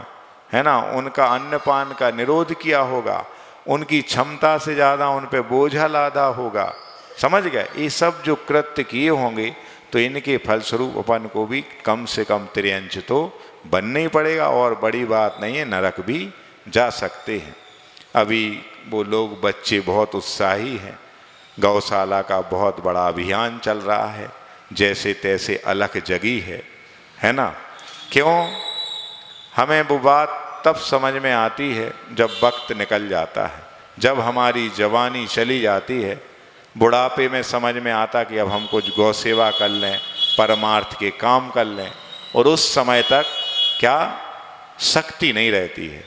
है ना, उनका अन्नपान का निरोध किया होगा, उनकी क्षमता से ज़्यादा उन पे बोझा लादा होगा, समझ गए। ये सब जो कृत्य किए होंगे तो इनके फलस्वरूप अपन को भी कम से कम त्रियंच तो बनना ही पड़ेगा, और बड़ी बात नहीं है, नरक भी जा सकते हैं। अभी वो लोग बच्चे बहुत उत्साही हैं, गौशाला का बहुत बड़ा अभियान चल रहा है, जैसे तैसे अलख जगी है ना। क्यों? हमें वो बात तब समझ में आती है जब वक्त निकल जाता है, जब हमारी जवानी चली जाती है, बुढ़ापे में समझ में आता कि अब हम कुछ गौ सेवा कर लें, परमार्थ के काम कर लें, और उस समय तक क्या शक्ति नहीं रहती है,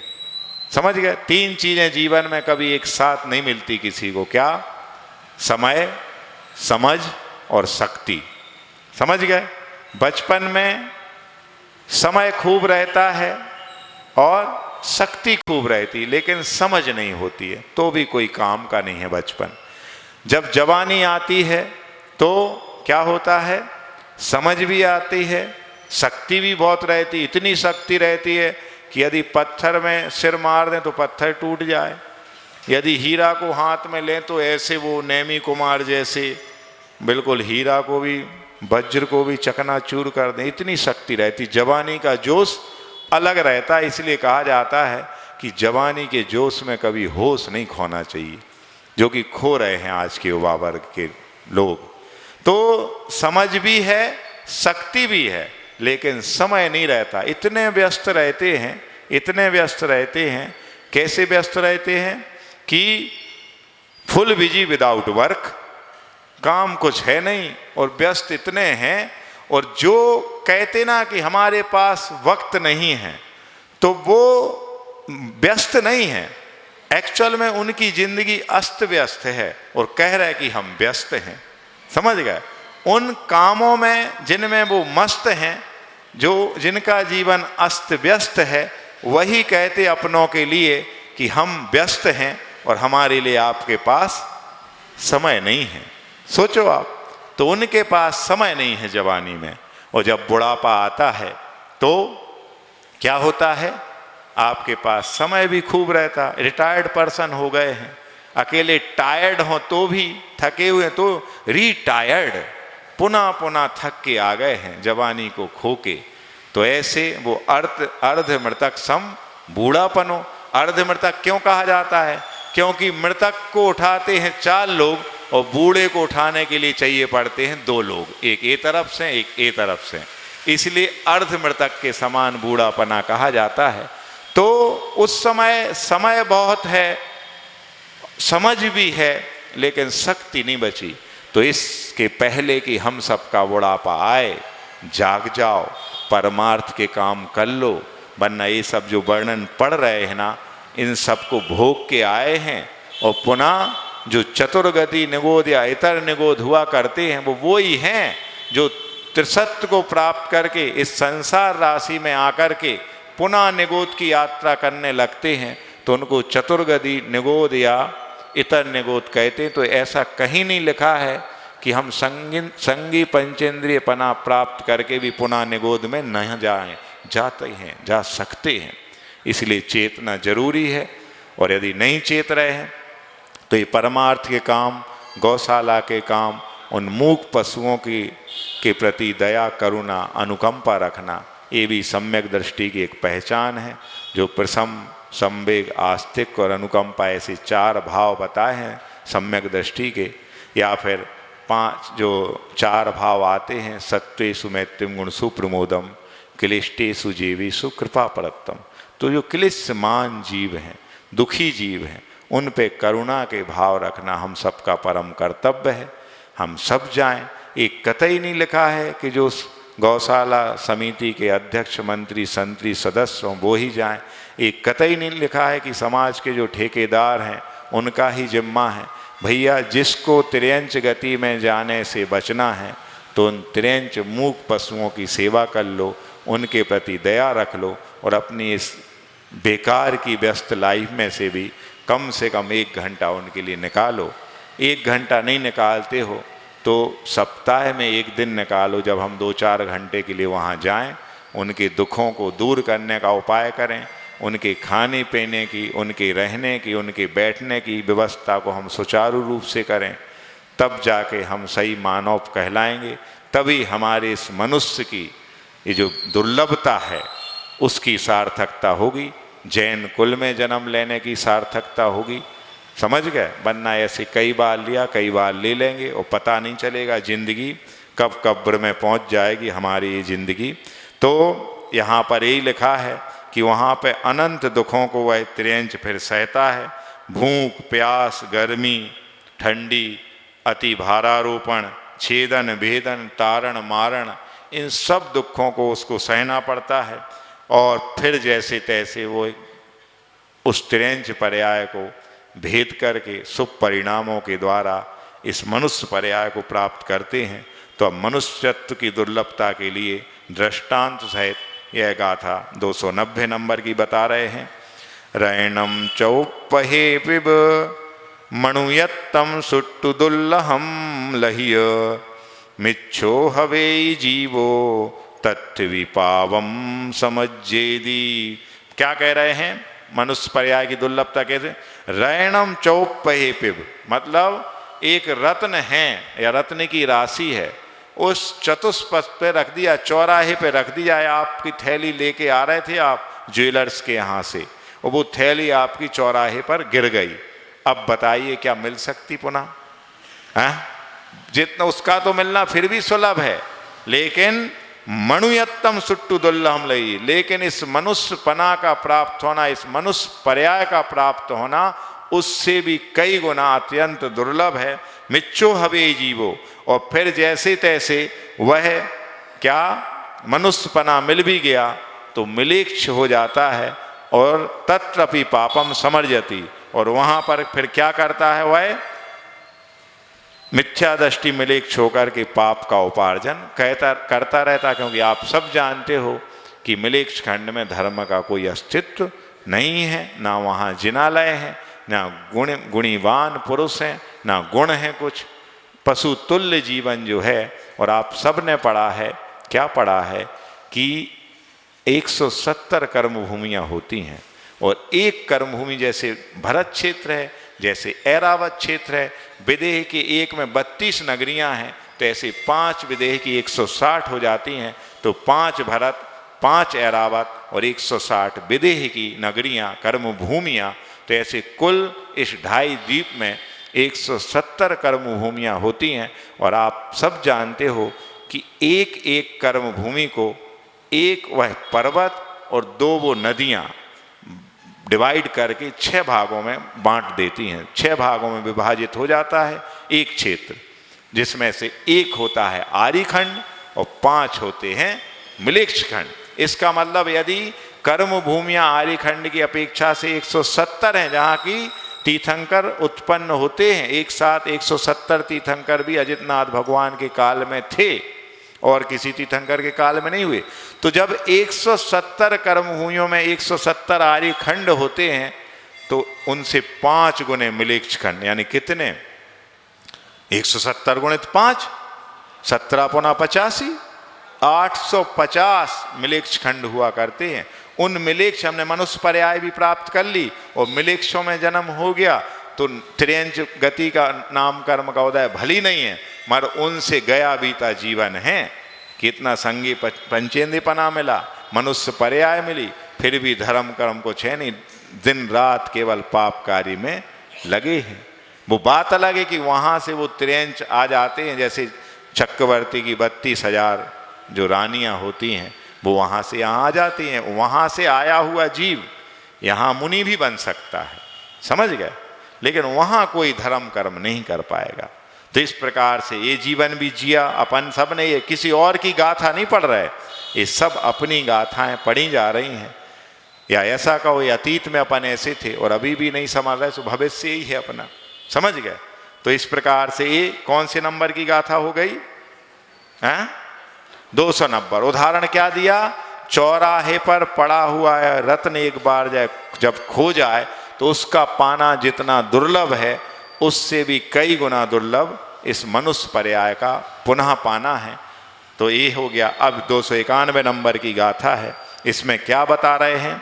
समझ गए। तीन चीजें जीवन में कभी एक साथ नहीं मिलती किसी को, क्या? समय, समझ और शक्ति, समझ गए। बचपन में समय खूब रहता है और शक्ति खूब रहती, लेकिन समझ नहीं होती है, तो भी कोई काम का नहीं है बचपन। जब जवानी आती है तो क्या होता है? समझ भी आती है, शक्ति भी बहुत रहती, इतनी शक्ति रहती है कि यदि पत्थर में सिर मार दें तो पत्थर टूट जाए, यदि हीरा को हाथ में लें तो ऐसे वो नेमी कुमार जैसे बिल्कुल हीरा को भी, वज्र को भी चकनाचूर कर दें, इतनी शक्ति रहती। जवानी का जोश अलग रहता है, इसलिए कहा जाता है कि जवानी के जोश में कभी होश नहीं खोना चाहिए, जो कि खो रहे हैं आज के युवा वर्ग के लोग। तो समझ भी है, शक्ति भी है, लेकिन समय नहीं रहता, इतने व्यस्त रहते हैं, इतने व्यस्त रहते हैं। कैसे व्यस्त रहते हैं कि फुल बिजी विदाउट वर्क, काम कुछ है नहीं और व्यस्त इतने हैं। और जो कहते ना कि हमारे पास वक्त नहीं है, तो वो व्यस्त नहीं है, एक्चुअल में उनकी जिंदगी अस्त व्यस्त है और कह रहे कि हम व्यस्त हैं, समझ गए। उन कामों में जिनमें वो मस्त हैं, जो जिनका जीवन अस्त व्यस्त है, वही कहते अपनों के लिए कि हम व्यस्त हैं और हमारे लिए आपके पास समय नहीं है। सोचो आप, तो उनके पास समय नहीं है जवानी में, और जब बुढ़ापा आता है तो क्या होता है? आपके पास समय भी खूब रहता। रिटायर्ड पर्सन हो गए हैं, अकेले टायर्ड हो तो भी, थके हुए तो रिटायर्ड, पुनः पुनः थक के आ गए हैं जवानी को खो के। तो ऐसे वो अर्ध मृतक सम बूढ़ापन हो। अर्ध मृतक क्यों कहा जाता है? क्योंकि मृतक को उठाते हैं 4 लोग और बूढ़े को उठाने के लिए चाहिए पड़ते हैं 2 लोग, एक ए तरफ से एक ए तरफ से, इसलिए अर्ध मृतक के समान बूढ़ापना कहा जाता है। तो उस समय समय बहुत है, समझ भी है, लेकिन शक्ति नहीं बची। तो इसके पहले कि हम सबका बुढ़ापा आए, जाग जाओ, परमार्थ के काम कर लो, वरना ये सब जो वर्णन पढ़ रहे हैं ना, इन सबको भोग के आए हैं, और पुनः जो चतुर्गति निगोध या इतर निगोध हुआ करते हैं, वो ही हैं जो त्रिसत्य को प्राप्त करके इस संसार राशि में आकर के पुनः निगोध की यात्रा करने लगते हैं। तो उनको चतुर्गति निगोध या इतर निगोध कहते हैं। तो ऐसा कहीं नहीं लिखा है कि हम संगी पंचेंद्रिय पना प्राप्त करके भी पुनः निगोध में न जाएं, जाते हैं, जा सकते हैं। इसलिए चेतना जरूरी है, और यदि नहीं चेत रहे हैं तो ये परमार्थ के काम, गौशाला के काम, उन मूक पशुओं के प्रति दया, करुणा, अनुकंपा रखना, ये भी सम्यक दृष्टि की एक पहचान है। जो प्रसम, संवेग, आस्तिक और अनुकंपा, ऐसे 4 भाव बताए हैं सम्यक दृष्टि के, या फिर 5 जो 4 भाव आते हैं, सत्वेषु मैत्रिम गुणसु प्रमोदम, क्लिष्टेषु जीवेषु कृपा परत्तम। तो जो क्लिश्यमान जीव हैं, दुखी जीव हैं, उन पे करुणा के भाव रखना हम सबका परम कर्तव्य है। हम सब जाएं। एक कतई नहीं लिखा है कि जो गौशाला समिति के अध्यक्ष, मंत्री, संतरी, सदस्य हों वो ही जाएं। एक कतई नहीं लिखा है कि समाज के जो ठेकेदार हैं उनका ही जिम्मा है। भैया, जिसको त्रियंच गति में जाने से बचना है तो उन त्रियंच मूक पशुओं की सेवा कर लो, उनके प्रति दया रख लो, और अपनी इस बेकार की व्यस्त लाइफ में से भी कम से कम 1 घंटा उनके लिए निकालो। 1 घंटा नहीं निकालते हो तो सप्ताह में एक दिन निकालो जब हम 2-4 घंटे के लिए वहाँ जाएं, उनके दुखों को दूर करने का उपाय करें, उनके खाने पीने की, उनके रहने की, उनके बैठने की व्यवस्था को हम सुचारू रूप से करें, तब जाके हम सही मानव कहलाएंगे। तभी हमारे इस मनुष्य की ये जो दुर्लभता है उसकी सार्थकता होगी, जैन कुल में जन्म लेने की सार्थकता होगी। समझ गए? वरना ऐसे कई बार लिया कई बार ले लेंगे और पता नहीं चलेगा जिंदगी कब कब्र में पहुंच जाएगी हमारी ये जिंदगी। तो यहाँ पर यही लिखा है कि वहाँ पे अनंत दुखों को वह त्रियंच फिर सहता है। भूख, प्यास, गर्मी, ठंडी, अति भारारोपण, छेदन, भेदन, तारण, मारण, इन सब दुखों को उसको सहना पड़ता है। और फिर जैसे तैसे वो उस त्रियंच पर्याय को भेद करके शुभ परिणामों के द्वारा इस मनुष्य पर्याय को प्राप्त करते हैं। तो अब मनुष्यत्व की दुर्लभता के लिए दृष्टांत सहित यह गाथा 290 नंबर की बता रहे हैं। रैणम चौपहे पिब मणुयत्तम सुट्टु दुर्लहम लह्य मिच्छो हवे जीवो तत्विपावम समज्जेदी। क्या कह रहे हैं? मनुष्य पर्याय की दुर्लभता कैसे? रैणम चौपहे पिब, मतलब एक रत्न है या रत्न की राशि है, उस चतुष्पथ पे रख दिया, चौराहे पे रख दिया। आपकी थैली लेके आ रहे थे आप ज्वेलर्स के यहाँ से, और वो थैली आपकी चौराहे पर गिर गई। अब बताइए क्या मिल सकती पुनः? जितना उसका तो मिलना फिर भी सुलभ है, लेकिन मणुयत्तम सुट्टु दुर्लभम लई, लेकिन इस मनुष्य पना का प्राप्त होना, इस मनुष्य पर्याय का प्राप्त होना उससे भी कई गुना अत्यंत दुर्लभ है। मिच्छो हवे जीवो, और फिर जैसे तैसे वह क्या मनुष्य पना मिल भी गया तो मिलेच्छ हो जाता है, और तत्रपि पापम समर्जति, और वहाँ पर फिर क्या करता है? वह मिथ्या दृष्टि मिलेच्छ होकर के पाप का उपार्जन करता रहता। क्योंकि आप सब जानते हो कि मिलेच्छ खंड में धर्म का कोई अस्तित्व नहीं है, ना वहाँ जिनालय है, ना गुणीवान पुरुष हैं, ना गुण है कुछ। पशु तुल्य जीवन जो है। और आप सब ने पढ़ा है, क्या पढ़ा है कि 170 कर्म भूमियाँ होती हैं, और एक कर्म भूमि जैसे भरत क्षेत्र है, जैसे ऐरावत क्षेत्र है, विदेह की एक में 32 नगरियां हैं, तो ऐसे 5 विदेह की 160 हो जाती हैं। तो 5 भरत, 5 ऐरावत और 160 विदेह की नगरियां, कर्म भूमियाँ, तो ऐसे कुल इस 2.5 द्वीप में 170 कर्म भूमियाँ होती हैं। और आप सब जानते हो कि एक एक कर्म भूमि को एक वह पर्वत और 2 वो नदियाँ डिवाइड करके 6 भागों में बांट देती हैं। 6 भागों में विभाजित हो जाता है एक क्षेत्र, जिसमें से एक होता है आर्यखंड और 5 होते हैं मिलेच्छ खंड। इसका मतलब यदि कर्म भूमियाँ आर्यखंड की अपेक्षा से 170 हैं, जहाँ की तीर्थंकर उत्पन्न होते हैं, एक साथ 170 तीर्थंकर भी अजितनाथ भगवान के काल में थे और किसी तीर्थंकर के काल में नहीं हुए। तो जब 170 कर्म भूमियों में 170 आर्य खंड होते हैं, तो उनसे 5 गुने मिलेच्छ खंड, यानी कितने? 170 गुणित 5, 17 पुना 85, 850 मिलेच्छ खंड हुआ करते हैं। उन मिलेच्छ हमने मनुष्य पर्याय भी प्राप्त कर ली और मिलेच्छों में जन्म हो गया, तो त्रियंच गति का नाम कर्म का उदय भली नहीं है, मगर उनसे गया बीता जीवन है। कितना संगी पंचेंद्रपना मिला, मनुष्य पर्याय मिली, फिर भी धर्म कर्म को छे नहीं, दिन रात केवल पाप कार्य में लगे हैं। वो बात अलग है कि वहाँ से वो त्रियंच आ जाते हैं, जैसे चक्रवर्ती की 32,000 जो रानियाँ होती हैं वो वहाँ से यहाँ आ जाती हैं। वहाँ से आया हुआ जीव यहाँ मुनि भी बन सकता है, समझ गए, लेकिन वहाँ कोई धर्म कर्म नहीं कर पाएगा। तो इस प्रकार से ये जीवन भी जिया अपन सब ने, ये किसी और की गाथा नहीं पढ़ रहे, ये सब अपनी गाथाएं पढ़ी जा रही हैं। या ऐसा कहो ये अतीत में अपन ऐसे थे और अभी भी नहीं समझ रहे, तो भविष्य ही है अपना, समझ गए। तो इस प्रकार से ये कौन से नंबर की गाथा हो गई? 290। उदाहरण क्या दिया? चौराहे पर पड़ा हुआ है रत्न एक बार जब खो जाए तो उसका पाना जितना दुर्लभ है उससे भी कई गुना दुर्लभ इस मनुष्य पर्याय का पुनः पाना है। तो ये हो गया। अब 291 नंबर की गाथा है। इसमें क्या बता रहे हैं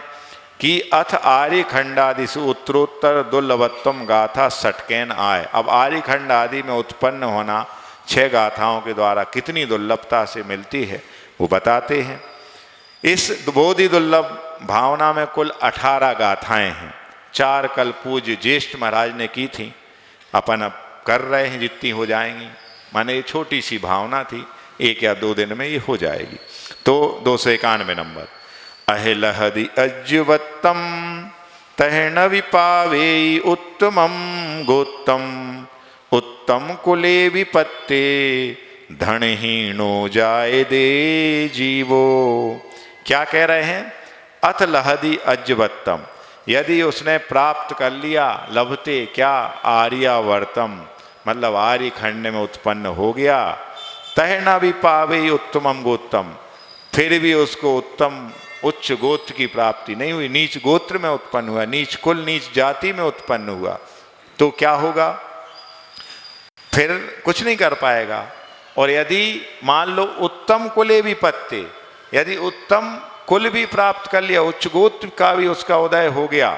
कि अथ आर्य खंडादिसु उत्तरोत्तर दुर्लभत्वम गाथा सटकेन आय। अब आर्य खंड आदि में उत्पन्न होना 6 गाथाओं के द्वारा कितनी दुर्लभता से मिलती है वो बताते हैं। इस बोधि दुर्लभ भावना में कुल 18 गाथाएं हैं। 4 कल पूज्य ज्येष्ठ महाराज ने की थी, अपन अब कर रहे हैं, जितनी हो जाएंगी। माने ये छोटी सी भावना थी, 1 या 2 दिन में ये हो जाएगी। तो 291 नंबर। अहिलहदि अज्युवत्तम तहन विपावे उत्तमम गोत्तम उत्तम कुले विपत्ते धनहीनो जाए दे जीवो। क्या कह रहे हैं? अथ लहदि अज्वत्तम, यदि उसने प्राप्त कर लिया, लभते क्या, आर्यावर्तम मतलब आर्य खंड में उत्पन्न हो गया, तह न भी पावे उत्तमम गोत्तम, फिर भी उसको उत्तम उच्च गोत्र की प्राप्ति नहीं हुई, नीच गोत्र में उत्पन्न हुआ, नीच कुल नीच जाति में उत्पन्न हुआ, तो क्या होगा? फिर कुछ नहीं कर पाएगा। और यदि मान लो उत्तम कुले भी पत्ते, यदि उत्तम कुल भी प्राप्त कर लिया, उच्च गोत्र का भी उसका उदय हो गया,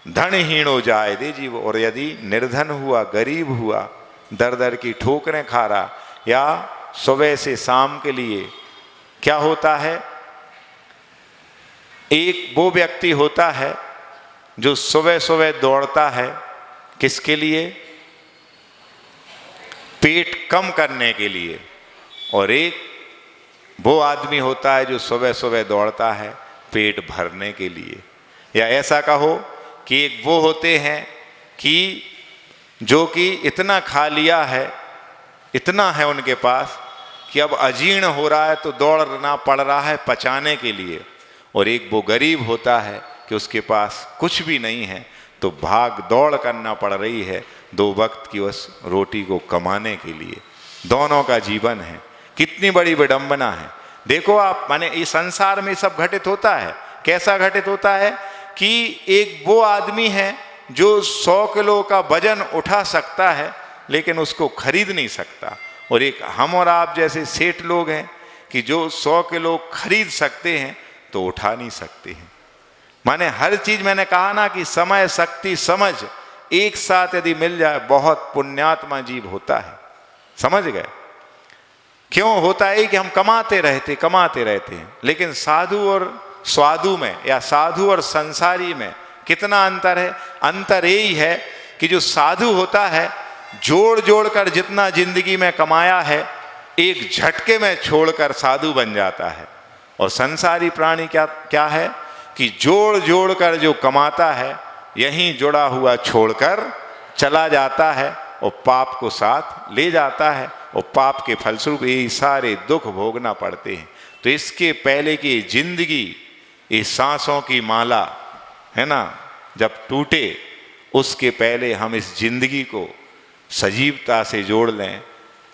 धनहीन हो जाए दे जीव। और यदि निर्धन हुआ, गरीब हुआ, दर दर की ठोकरें खा रहा, या सुबह से शाम के लिए क्या होता है, एक वो व्यक्ति होता है जो सुबह सुबह दौड़ता है, किसके लिए? पेट कम करने के लिए। और एक वो आदमी होता है जो सुबह सुबह दौड़ता है पेट भरने के लिए। या ऐसा कहो कि एक वो होते हैं कि जो कि इतना खा लिया है, इतना है उनके पास कि अब अजीर्ण हो रहा है तो दौड़ना पड़ रहा है पचाने के लिए। और एक वो गरीब होता है कि उसके पास कुछ भी नहीं है तो भाग दौड़ करना पड़ रही है 2 वक्त की उस रोटी को कमाने के लिए। दोनों का जीवन है, कितनी बड़ी विडंबना है। देखो आप, माने इस संसार में सब घटित होता है। कैसा घटित होता है कि एक वो आदमी है जो 100 किलो का वजन उठा सकता है लेकिन उसको खरीद नहीं सकता, और एक हम और आप जैसे सेठ लोग हैं कि जो 100 किलो खरीद सकते हैं तो उठा नहीं सकते हैं। माने हर चीज, मैंने कहा ना कि समय शक्ति समझ एक साथ यदि मिल जाए बहुत पुण्यात्मा जीव होता है। समझ गए? क्यों होता है कि हम कमाते रहते हैं, लेकिन साधु और स्वादु में या साधु और संसारी में कितना अंतर है? अंतर यही है कि जो साधु होता है जोड़ जोड़ कर जितना जिंदगी में कमाया है एक झटके में छोड़कर साधु बन जाता है। और संसारी प्राणी क्या है कि जोड़ जोड़ कर जो कमाता है यहीं जुड़ा हुआ छोड़कर चला जाता है और पाप को साथ ले जाता है, और पाप के फलस्वरूप ये सारे दुख भोगना पड़ते हैं। तो इसके पहले की जिंदगी, ये सांसों की माला है ना, जब टूटे उसके पहले हम इस जिंदगी को सजीवता से जोड़ लें,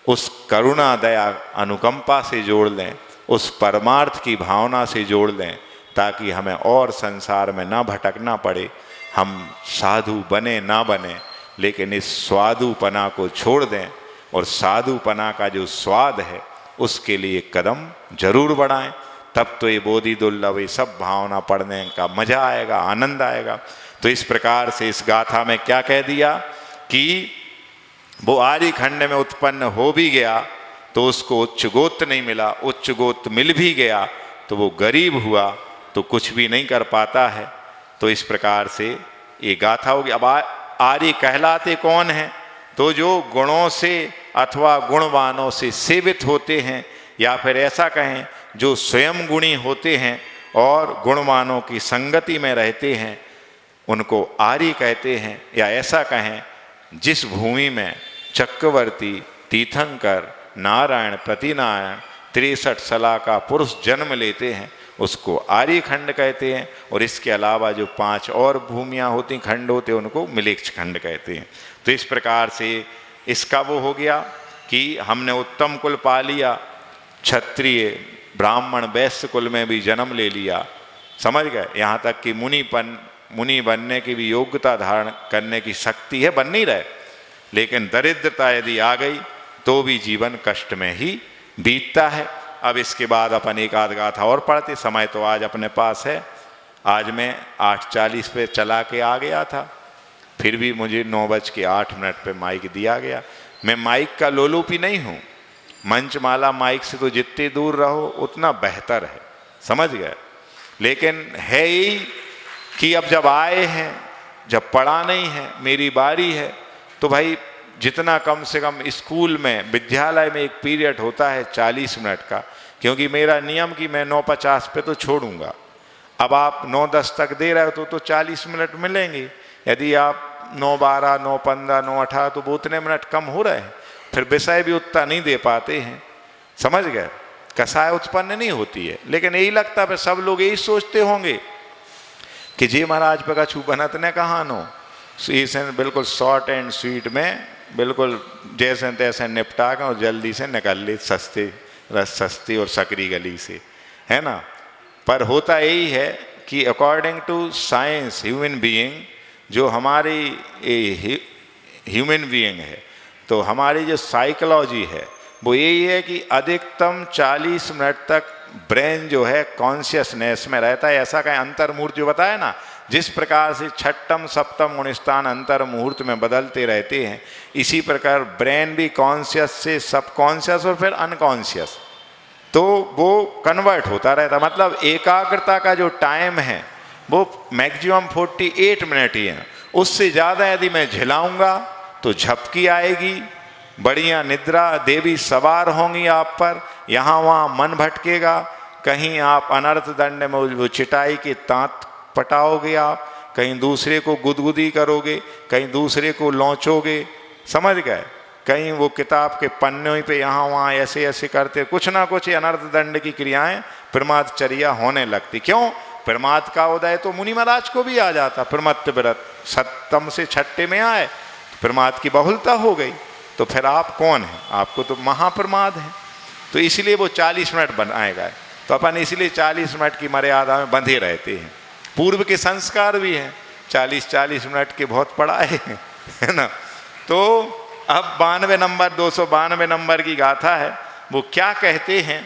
उस करुणा दया अनुकंपा से जोड़ लें, उस परमार्थ की भावना से जोड़ लें, ताकि हमें और संसार में ना भटकना पड़े। हम साधु बने ना बने, लेकिन इस स्वादुपना को छोड़ दें और साधुपना का जो स्वाद है उसके लिए कदम जरूर बढ़ाएं। तब तो ये बोधि दुर्लभ, ये सब भावना पढ़ने का मजा आएगा, आनंद आएगा। तो इस प्रकार से इस गाथा में क्या कह दिया कि वो आर्य खंड में उत्पन्न हो भी गया तो उसको उच्च गोत्र नहीं मिला, उच्च गोत्र मिल भी गया तो वो गरीब हुआ तो कुछ भी नहीं कर पाता है। तो इस प्रकार से ये गाथा होगी। अब आर्य कहलाते कौन हैं? तो जो गुणों से अथवा गुणवानों से सेवित होते हैं, या फिर ऐसा कहें जो स्वयं गुणी होते हैं और गुणवानों की संगति में रहते हैं, उनको आर्य कहते हैं। या ऐसा कहें जिस भूमि में चक्रवर्ती, तीर्थंकर, नारायण, प्रतिनारायण 63 सला का पुरुष जन्म लेते हैं उसको आर्य खंड कहते हैं। और इसके अलावा जो 5 और भूमियाँ होती, खंड होते, उनको मिलेच्छ खंड कहते हैं। तो इस प्रकार से इसका वो हो गया कि हमने उत्तम कुल पा लिया, क्षत्रिय, ब्राह्मण, वैश्य कुल में भी जन्म ले लिया, समझ गए। यहाँ तक कि मुनि बनने की भी योग्यता धारण करने की शक्ति है, बन नहीं रहे, लेकिन दरिद्रता यदि आ गई तो भी जीवन कष्ट में ही बीतता है। अब इसके बाद अपन एक आध गाथा और पढ़ते, समय तो आज अपने पास है। आज मैं 8:40 पे चला के आ गया था, फिर भी मुझे 9:08 पे माइक दिया गया। मैं माइक का लोलूपी नहीं हूँ, मंचमाला माइक से तो जितनी दूर रहो उतना बेहतर है, समझ गए। लेकिन है यही कि अब जब आए हैं, जब पढ़ा नहीं है, मेरी बारी है, तो भाई जितना कम से कम स्कूल में, विद्यालय में एक पीरियड होता है 40 मिनट का, क्योंकि मेरा नियम कि मैं 9:50 पे तो छोड़ूंगा। अब आप 9:10 तक दे रहे हो तो 40 मिनट मिलेंगे। यदि आप 9:12, 9:15, 9:18 तो वो उतने मिनट कम हो रहे हैं, फिर विषय भी उतना नहीं दे पाते हैं, समझ गए। कसाय उत्पन्न नहीं होती है। लेकिन यही लगता है सब लोग यही सोचते होंगे कि जी महाराज पे कछु बनत ने कहानो, इसे बिल्कुल शॉर्ट एंड स्वीट में बिल्कुल जैसे तैसे निपटा कर और जल्दी से निकल ले, सस्ते रस सस्ती और सकरी गली से, है ना। पर होता यही है कि according to science human being, जो हमारी ह्यूमन बीइंग है, तो हमारी जो साइकोलॉजी है वो यही है कि अधिकतम 40 मिनट तक ब्रेन जो है कॉन्शियसनेस में रहता है। ऐसा कहीं अंतर मुहूर्त जो बताया ना, जिस प्रकार से छठम सप्तम गुणस्थान अंतर मुहूर्त में बदलते रहते हैं, इसी प्रकार ब्रेन भी कॉन्शियस से सबकॉन्शियस और फिर अनकॉन्शियस, तो वो कन्वर्ट होता रहता। मतलब एकाग्रता का जो टाइम है वो मैक्सिमम 48 मिनट ही है। उससे ज़्यादा यदि मैं झिलाऊंगा तो झपकी आएगी, बढ़िया निद्रा देवी सवार होंगी आप पर, यहाँ वहाँ मन भटकेगा, कहीं आप अनर्थ दंड में वो चिटाई के तांत पटाओगे, आप कहीं दूसरे को गुदगुदी करोगे, कहीं दूसरे को लौचोगे, समझ गए। कहीं वो किताब के पन्ने पे यहाँ वहाँ ऐसे ऐसे करते, कुछ ना कुछ अनर्थ दंड की क्रियाएं प्रमादचर्या होने लगती। क्यों? प्रमाद का उदय तो मुनि महाराज को भी आ जाता, प्रमत्त व्रत सप्तम से छठे में आए, प्रमाद की बहुलता हो गई, तो फिर आप कौन हैं? आपको तो महाप्रमाद है। तो इसलिए वो 40 मिनट बनाए गए। तो अपन इसलिए 40 मिनट की मर्यादा में बंधे रहते हैं। पूर्व के संस्कार भी हैं, 40-40 मिनट के बहुत पढ़ाए हैं, है ना। तो अब 92 नंबर 292 नंबर की गाथा है। वो क्या कहते हैं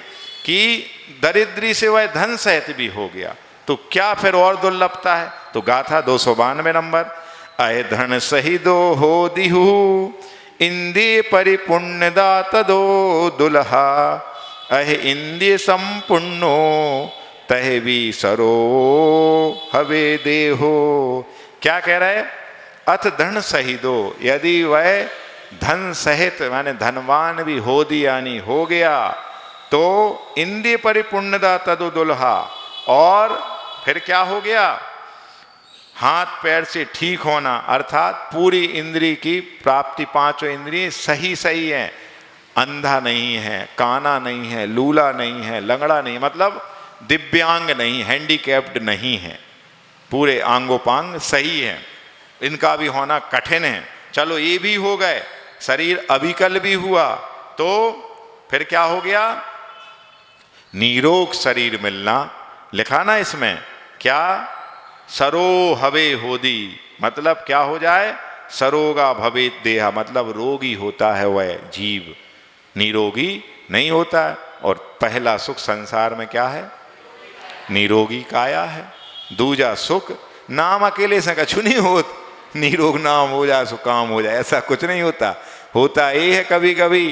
कि दरिद्री से वह धन सहित भी हो गया, तो क्या फिर और दुर्लभता है। तो गाथा 292 नंबर, अय धन सही दो हो दिहु इंद्रिय परिपुण्य दात दो दुल्हा, अह इंद्रिय संपुण्यो तह भी सरो हवे देहो। क्या कह रहा है? अथ धन सही दो, यदि वह धन सहित माने धनवान भी हो दी यानी हो गया, तो इंद्रिय परिपुण्यदा तदो दुल्हा, और फिर क्या हो गया? हाथ पैर से ठीक होना, अर्थात पूरी इंद्रिय की प्राप्ति, पांचों इंद्रिय सही सही हैं, अंधा नहीं है, काना नहीं है, लूला नहीं है, लंगड़ा नहीं, मतलब दिव्यांग नहीं, हैंडीकैप्ड नहीं है, पूरे आंगोपांग सही हैं। इनका भी होना कठिन है। चलो ये भी हो गए, शरीर अविकल भी हुआ, तो फिर क्या हो गया? निरोग शरीर मिलना। लिखा ना इसमें क्या? सरो हवे होदी, मतलब क्या हो जाए? सरोगा भवेत देहा, मतलब रोगी होता है वह जीव, निरोगी नहीं होता है। और पहला सुख संसार में क्या है? निरोगी काया है। दूजा सुख नाम अकेले से कछु नहीं होत, निरोग नाम हो जाए सो काम हो जाए, ऐसा कुछ नहीं होता। होता ये है कभी कभी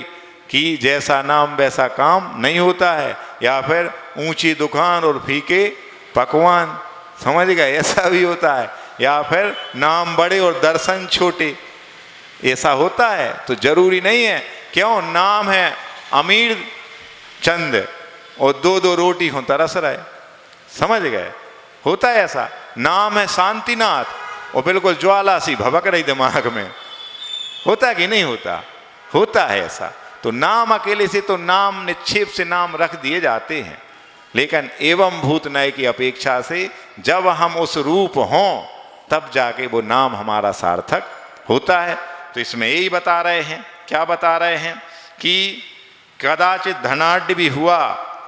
कि जैसा नाम वैसा काम नहीं होता है, या फिर ऊंची दुकान और फीके पकवान, समझ गए, ऐसा भी होता है। या फिर नाम बड़े और दर्शन छोटे, ऐसा होता है। तो जरूरी नहीं है। क्यों? नाम है अमीर चंद और दो दो रोटी हो तरस रहे, समझ गए, होता है ऐसा। नाम है शांतिनाथ और बिल्कुल ज्वाला सी भभक रही दिमाग में, होता है कि नहीं होता? होता है ऐसा। तो नाम अकेले से तो नाम निक्षेप से नाम रख दिए जाते हैं, लेकिन एवं भूत नय की अपेक्षा से जब हम उस रूप हों तब जाके वो नाम हमारा सार्थक होता है। तो इसमें यही बता रहे हैं। क्या बता रहे हैं? कि कदाचित धनाढ़ भी हुआ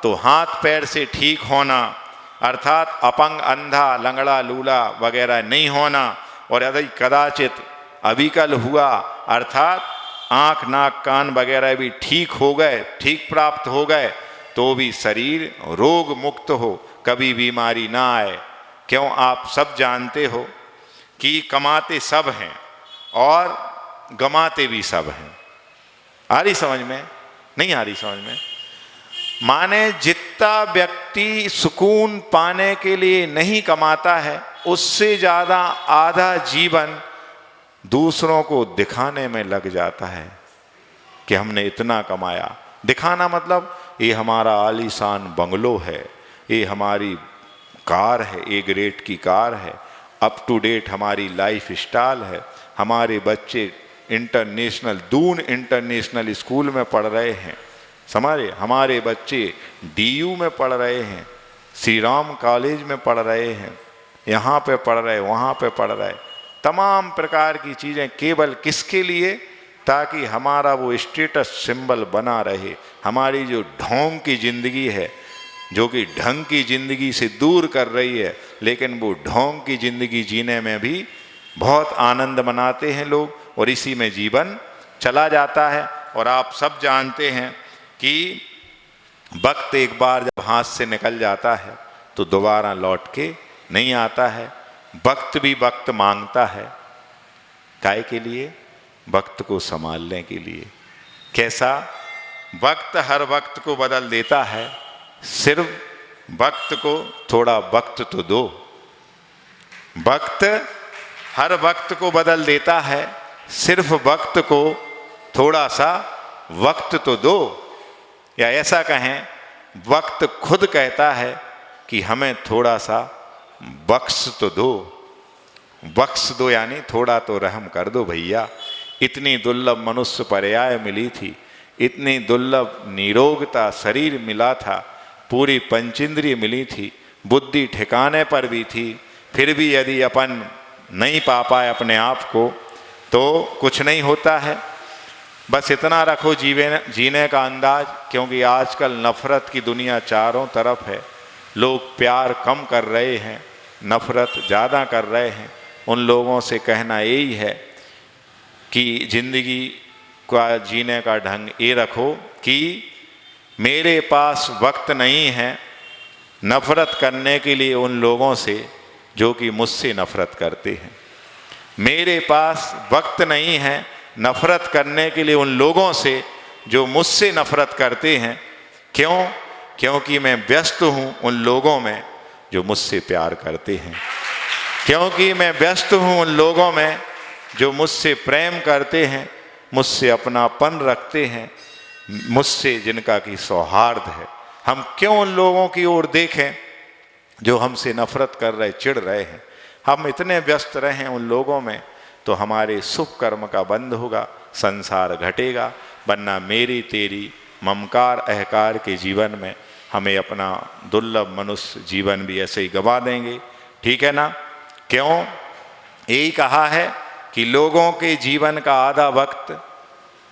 तो हाथ पैर से ठीक होना, अर्थात अपंग, अंधा, लंगड़ा, लूला वगैरह नहीं होना। और यदि कदाचित अविकल हुआ, अर्थात आँख नाक कान वगैरह भी ठीक हो गए, ठीक प्राप्त हो गए, तो भी शरीर रोग मुक्त हो, कभी बीमारी ना आए। क्यों? आप सब जानते हो कि कमाते सब हैं और गमाते भी सब हैं। आ रही समझ में? नहीं आ रही समझ में? माने जितना व्यक्ति सुकून पाने के लिए नहीं कमाता है, उससे ज्यादा आधा जीवन दूसरों को दिखाने में लग जाता है कि हमने इतना कमाया। दिखाना मतलब ये हमारा आलीशान बंगलो है, ये हमारी कार है, ए ग्रेड की कार है, अप टू डेट हमारी लाइफ स्टाइल है, हमारे बच्चे इंटरनेशनल दून इंटरनेशनल स्कूल में पढ़ रहे हैं, समझे, हमारे बच्चे डीयू में पढ़ रहे हैं, श्री राम कॉलेज में पढ़ रहे हैं, यहाँ पे पढ़ रहे, वहाँ पे पढ़ रहे, तमाम प्रकार की चीज़ें केवल किसके लिए? ताकि हमारा वो स्टेटस सिंबल बना रहे। हमारी जो ढोंग की ज़िंदगी है, जो कि ढंग की ज़िंदगी से दूर कर रही है, लेकिन वो ढोंग की ज़िंदगी जीने में भी बहुत आनंद मनाते हैं लोग, और इसी में जीवन चला जाता है। और आप सब जानते हैं कि वक्त एक बार जब हाथ से निकल जाता है तो दोबारा लौट के नहीं आता है। वक्त भी वक्त मांगता है, काय के लिए? वक्त को संभालने के लिए। कैसा? वक्त हर वक्त को बदल देता है, सिर्फ वक्त को थोड़ा वक्त तो दो। वक्त हर वक्त को बदल देता है, सिर्फ वक्त को थोड़ा सा वक्त तो दो। या ऐसा कहें, वक्त खुद कहता है कि हमें थोड़ा सा बख्श तो दो। बख्श दो यानी थोड़ा तो रहम कर दो भैया। इतनी दुर्लभ मनुष्य पर्याय मिली थी, इतनी दुर्लभ निरोगता शरीर मिला था, पूरी पंचेंद्रिय मिली थी, बुद्धि ठिकाने पर भी थी, फिर भी यदि अपन नहीं पा पाए अपने आप को तो कुछ नहीं होता है। बस इतना रखो जीने का अंदाज, क्योंकि आजकल नफरत की दुनिया चारों तरफ है। लोग प्यार कम कर रहे हैं, नफरत ज़्यादा कर रहे हैं। उन लोगों से कहना यही है कि ज़िंदगी का जीने का ढंग ये रखो कि मेरे पास वक्त नहीं है नफरत करने के लिए उन लोगों से जो कि मुझसे नफरत करते हैं। मेरे पास वक्त नहीं है नफरत करने के लिए उन लोगों से जो मुझसे नफरत करते हैं। क्यों? क्योंकि मैं व्यस्त हूँ उन लोगों में जो मुझसे प्यार करते हैं, क्योंकि मैं व्यस्त हूँ उन लोगों में जो मुझसे प्रेम करते हैं, मुझसे अपनापन रखते हैं, मुझसे जिनका की सौहार्द है। हम क्यों उन लोगों की ओर देखें जो हमसे नफरत कर रहे, चिढ़ रहे हैं? हम इतने व्यस्त रहें उन लोगों में तो हमारे शुभ कर्म का बंद होगा, संसार घटेगा। वरना मेरी तेरी ममकार अहकार के जीवन में हमें अपना दुर्लभ मनुष्य जीवन भी ऐसे ही गवा देंगे। ठीक है ना? क्यों? यही कहा है कि लोगों के जीवन का आधा वक्त,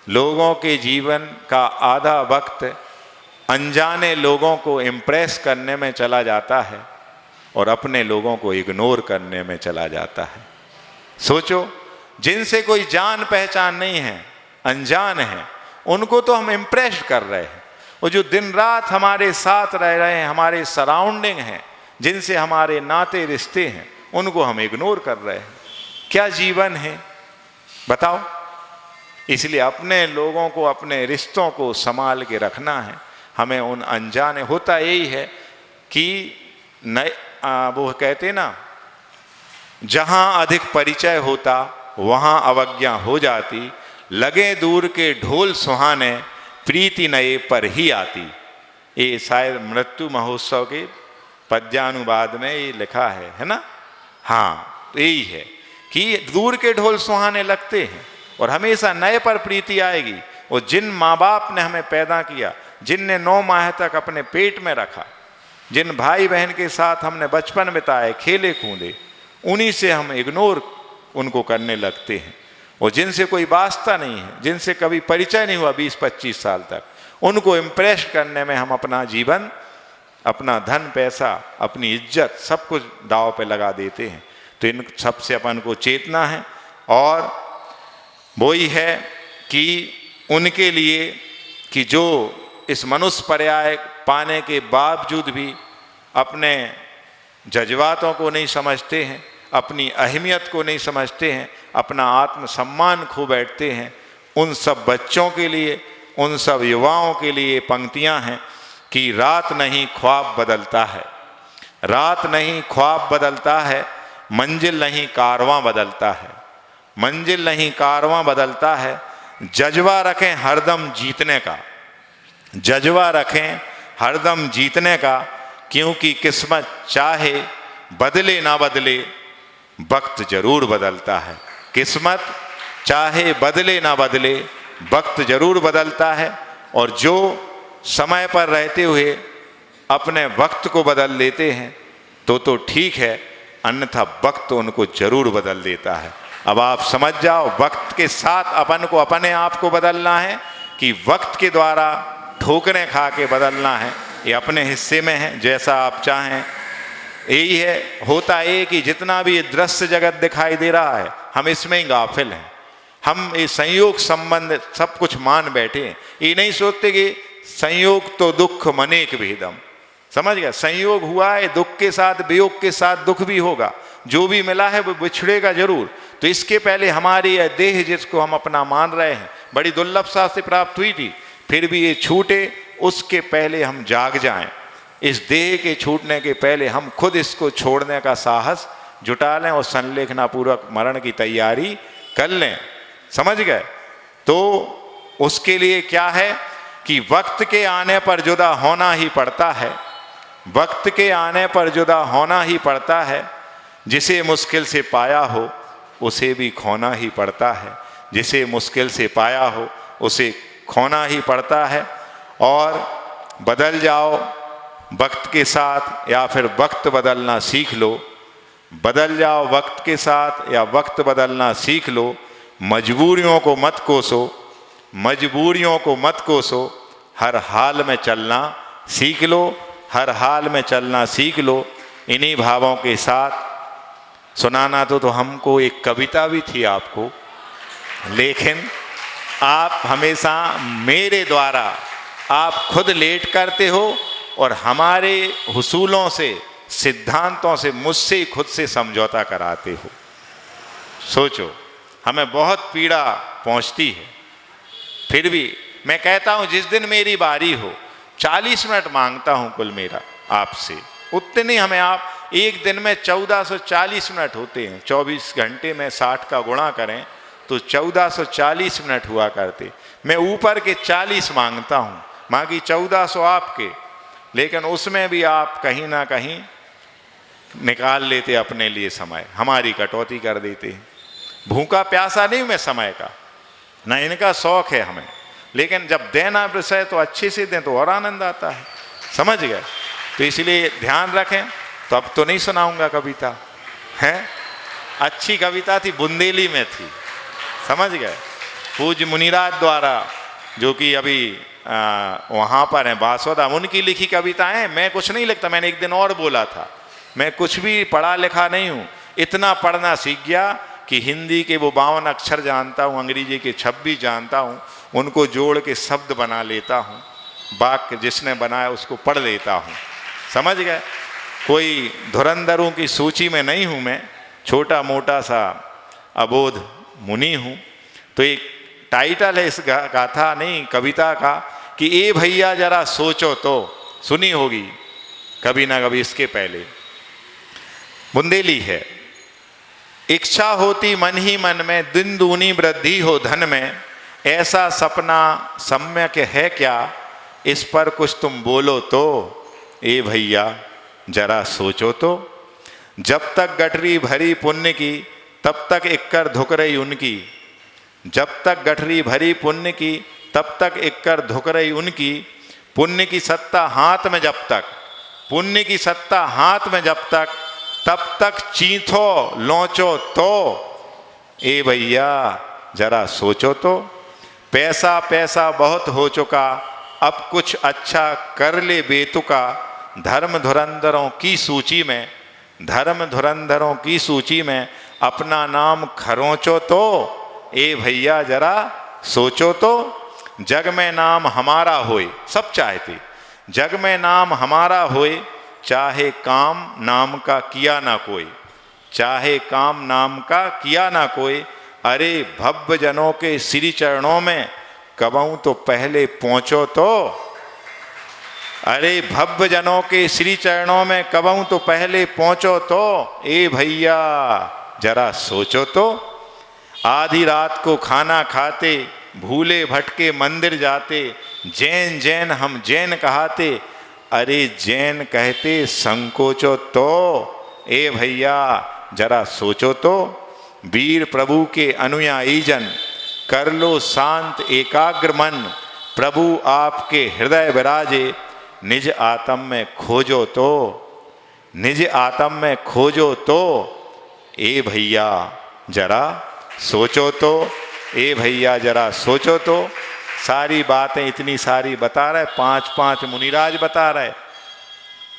लोगों के जीवन का आधा वक्त अनजाने लोगों को इम्प्रेस करने में चला जाता है और अपने लोगों को इग्नोर करने में चला जाता है। सोचो, जिनसे कोई जान पहचान नहीं है, अनजान है, उनको तो हम इम्प्रेस कर रहे हैं। और जो दिन रात हमारे साथ रह रहे हैं, हमारे सराउंडिंग हैं, जिनसे हमारे नाते रिश्ते हैं, उनको हम इग्नोर कर रहे हैं। क्या जीवन है बताओ? इसलिए अपने लोगों को, अपने रिश्तों को संभाल के रखना है। हमें उन अनजाने, होता यही है कि नए वो कहते ना, जहां अधिक परिचय होता वहां अवज्ञा हो जाती, लगे दूर के ढोल सुहाने प्रीति नए पर ही आती। ये शायद मृत्यु महोत्सव के पद्यानुवाद में ये लिखा है ना? हाँ, तो यही है कि दूर के ढोल सुहाने लगते हैं और हमेशा नए पर प्रीति आएगी। और जिन माँ बाप ने हमें पैदा किया, जिनने 9 माह तक अपने पेट में रखा, जिन भाई बहन के साथ हमने बचपन बिताए, खेले कूदे, उन्हीं से हम इग्नोर उनको करने लगते हैं। और जिनसे कोई वास्ता नहीं है, जिनसे कभी परिचय नहीं हुआ 20-25 साल तक, उनको इम्प्रेस करने में हम अपना जीवन, अपना धन पैसा, अपनी इज्जत सब कुछ दाव पे लगा देते हैं। तो इन सब से अपन को चेतना है और वो ही है कि उनके लिए कि जो इस मनुष्य पर्याय पाने के बावजूद भी अपने जज्बातों को नहीं समझते हैं, अपनी अहमियत को नहीं समझते हैं, अपना आत्मसम्मान खो बैठते हैं, उन सब बच्चों के लिए, उन सब युवाओं के लिए पंक्तियां हैं कि रात नहीं ख्वाब बदलता है, रात नहीं ख्वाब बदलता है, मंजिल नहीं कारवां बदलता है, मंजिल नहीं कारवां बदलता है। जज्बा रखें हरदम जीतने का, जज्बा रखें हरदम जीतने का, क्योंकि किस्मत चाहे बदले ना बदले वक्त जरूर बदलता है। किस्मत चाहे बदले ना बदले वक्त जरूर बदलता है। और जो समय पर रहते हुए अपने वक्त को बदल लेते हैं तो ठीक है, अन्यथा वक्त उनको जरूर बदल देता है। अब आप समझ जाओ, वक्त के साथ अपन को अपने आप को बदलना है कि वक्त के द्वारा ठोकरें खा के बदलना है, ये अपने हिस्से में है, जैसा आप चाहें। यही है, होता है कि जितना भी ये दृश्य जगत दिखाई दे रहा है, हम इसमें ही गाफिल हैं। हम ये संयोग संबंध सब कुछ मान बैठे हैं, ये नहीं सोचते कि संयोग तो दुख मनेक भेदम। समझ गया, संयोग हुआ है, दुख के साथ वियोग के साथ दुख भी होगा, जो भी मिला है वो बिछड़ेगा जरूर। तो इसके पहले हमारी यह देह जिसको हम अपना मान रहे हैं, बड़ी दुर्लभता से प्राप्त हुई थी, फिर भी ये छूटे, उसके पहले हम जाग जाएं। इस देह के छूटने के पहले हम खुद इसको छोड़ने का साहस जुटा लें और संलेखना पूर्वक मरण की तैयारी कर लें। समझ गए? तो उसके लिए क्या है कि वक्त के आने पर जुदा होना ही पड़ता है, वक्त के आने पर जुदा होना ही पड़ता है। जिसे मुश्किल से पाया हो उसे भी खोना ही पड़ता है, जिसे मुश्किल से पाया हो उसे खोना ही पड़ता है। और बदल जाओ वक्त के साथ, या फिर वक्त बदलना सीख लो। बदल जाओ वक्त के साथ या वक्त बदलना सीख लो। मजबूरियों को मत कोसो, मजबूरियों को मत कोसो, हर हाल में चलना सीख लो, हर हाल में चलना सीख लो। इन्हीं भावों के साथ सुनाना तो हमको एक कविता भी थी आपको, लेकिन आप हमेशा मेरे द्वारा आप खुद लेट करते हो और हमारे हुसूलों से, सिद्धांतों से, मुझसे ही खुद से समझौता कराते हो। सोचो, हमें बहुत पीड़ा पहुंचती है, फिर भी मैं कहता हूं जिस दिन मेरी बारी हो 40 मिनट मांगता हूं कुल मेरा आपसे, उतने हमें आप एक दिन में 1440 मिनट होते हैं। 24 घंटे में 60 का गुणा करें तो 1440 मिनट हुआ करते। मैं ऊपर के 40 मांगता हूं, बाकी 1400 आपके, लेकिन उसमें भी आप कहीं ना कहीं निकाल लेते अपने लिए समय, हमारी कटौती कर देते हैं। भूखा प्यासा नहीं मैं समय का, ना इनका शौक है हमें, लेकिन जब देना विषय तो अच्छे से दें तो और आनंद आता है। समझ गए? तो इसलिए ध्यान रखें। तो अब तो नहीं सुनाऊंगा कविता, है अच्छी कविता थी, बुंदेली में थी। समझ गए? पूज्य मुनिराज द्वारा, जो कि अभी वहाँ पर हैं बासोदा, उनकी लिखी कविताएं। मैं कुछ नहीं लिखता, मैंने एक दिन और बोला था, मैं कुछ भी पढ़ा लिखा नहीं हूँ। इतना पढ़ना सीख गया कि हिंदी के वो 52 अक्षर जानता हूँ, अंग्रेजी के 26 जानता हूँ, उनको जोड़ के शब्द बना लेता हूँ, वाक्य जिसने बनाया उसको पढ़ लेता हूँ। समझ गए? कोई धुरंधरों की सूची में नहीं हूँ मैं, छोटा मोटा सा अबोध मुनि हूँ। तो एक टाइटल है इस गाथा नहीं कविता का कि ए भैया जरा सोचो तो, सुनी होगी कभी ना कभी इसके पहले। बुंदेली है, इच्छा होती मन ही मन में, दिन दूनी वृद्धि हो धन में, ऐसा सपना सम्यक है क्या, इस पर कुछ तुम बोलो तो, ए भैया जरा सोचो तो। जब तक गठरी भरी पुण्य की, तब तक इक्कर धुक रही उनकी, जब तक गठरी भरी पुण्य की, तब तक इक्कर धुक रही उनकी, पुण्य की सत्ता हाथ में जब तक, पुण्य की सत्ता हाथ में जब तक, तब तक चींथो लोचो तो, ए भैया जरा सोचो तो। पैसा पैसा बहुत हो चुका, अब कुछ अच्छा कर ले बेतुका, धर्म धुरंधरों की सूची में, धर्म धुरंधरों की सूची में अपना नाम खरोंचो तो, ए भैया जरा सोचो तो, जग में नाम हमारा होए, सब चाहते जग में नाम हमारा होए, चाहे काम नाम का किया ना कोई, चाहे काम नाम का किया ना कोई। अरे भव्य जनों के श्री चरणों में कबहू तो पहले पहुंचो तो, अरे भव्य जनों के श्री चरणों में कबहू तो पहले पहुंचो तो, ए भैया जरा सोचो तो। आधी रात को खाना खाते, भूले भटके मंदिर जाते, जैन जैन हम जैन कहाते, अरे जैन कहते संकोचो तो, ए भैया जरा सोचो तो। वीर प्रभु के अनुयायी जन कर लो शांत एकाग्र मन, प्रभु आपके हृदय विराजे, निज आत्म में खोजो तो, निज आत्म में खोजो तो, ए भैया जरा सोचो तो, ए भैया जरा सोचो तो। सारी बातें इतनी सारी बता रहे, 5 मुनिराज बता रहे,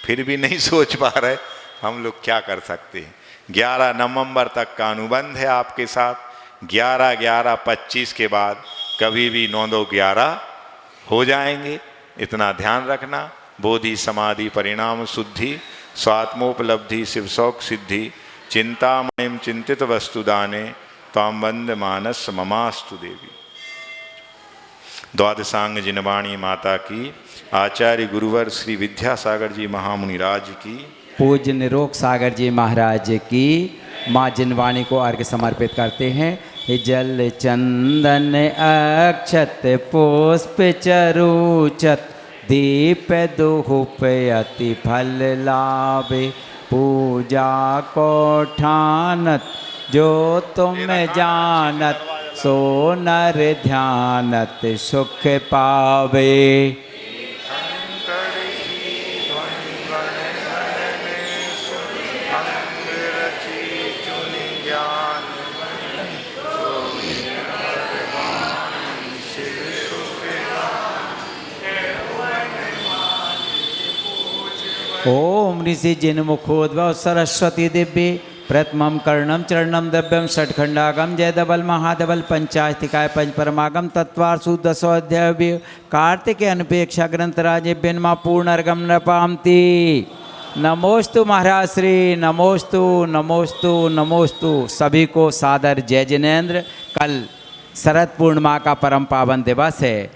फिर भी नहीं सोच पा रहे। हम लोग क्या कर सकते हैं। 11 नवंबर तक का अनुबंध है आपके साथ। 11/11/25 के बाद कभी भी 9-2-11 हो जाएंगे, इतना ध्यान रखना। बोधि समाधि परिणाम शुद्धि, स्वात्मोपलब्धि शिव शौक सिद्धि, चिंतामणिम चिंतित वस्तुदाने, ताम वंद मानस ममास्तु देवी। द्वादशांग जिनवाणी माता की, आचार्य गुरुवर श्री विद्यासागर जी महामुनिराज की,
पूज्य निरोग सागर जी महाराज की। माँ जिनवाणी को अर्घ्य समर्पित करते हैं। जल चंदन अक्षत पुष्प चरुचत, दीप दुहुप अति फल लाभे, पूजा को ठानत जो तुम जानत, सो नर ध्यानत सुख पावे। ओम ऋषि जिनमुखोद्भव सरस्वती दिव्य, प्रथमम कर्णम चरणम दिव्यम, षटखंडागम जय दबल महादबल, पंचाधिकाय पंचपरमागम, तत्वार्षु दशोध्याय, कार्तिक अनुपेक्षा ग्रंथराजेभ्य नमः पूर्णर्गम नपामति। नमोस्तु महाराज श्री, नमोस्तु नमोस्तु नमोस्तु। सभी को सादर जय जिनेन्द्र। कल शरद पूर्णिमा का परम पावन दिवस है।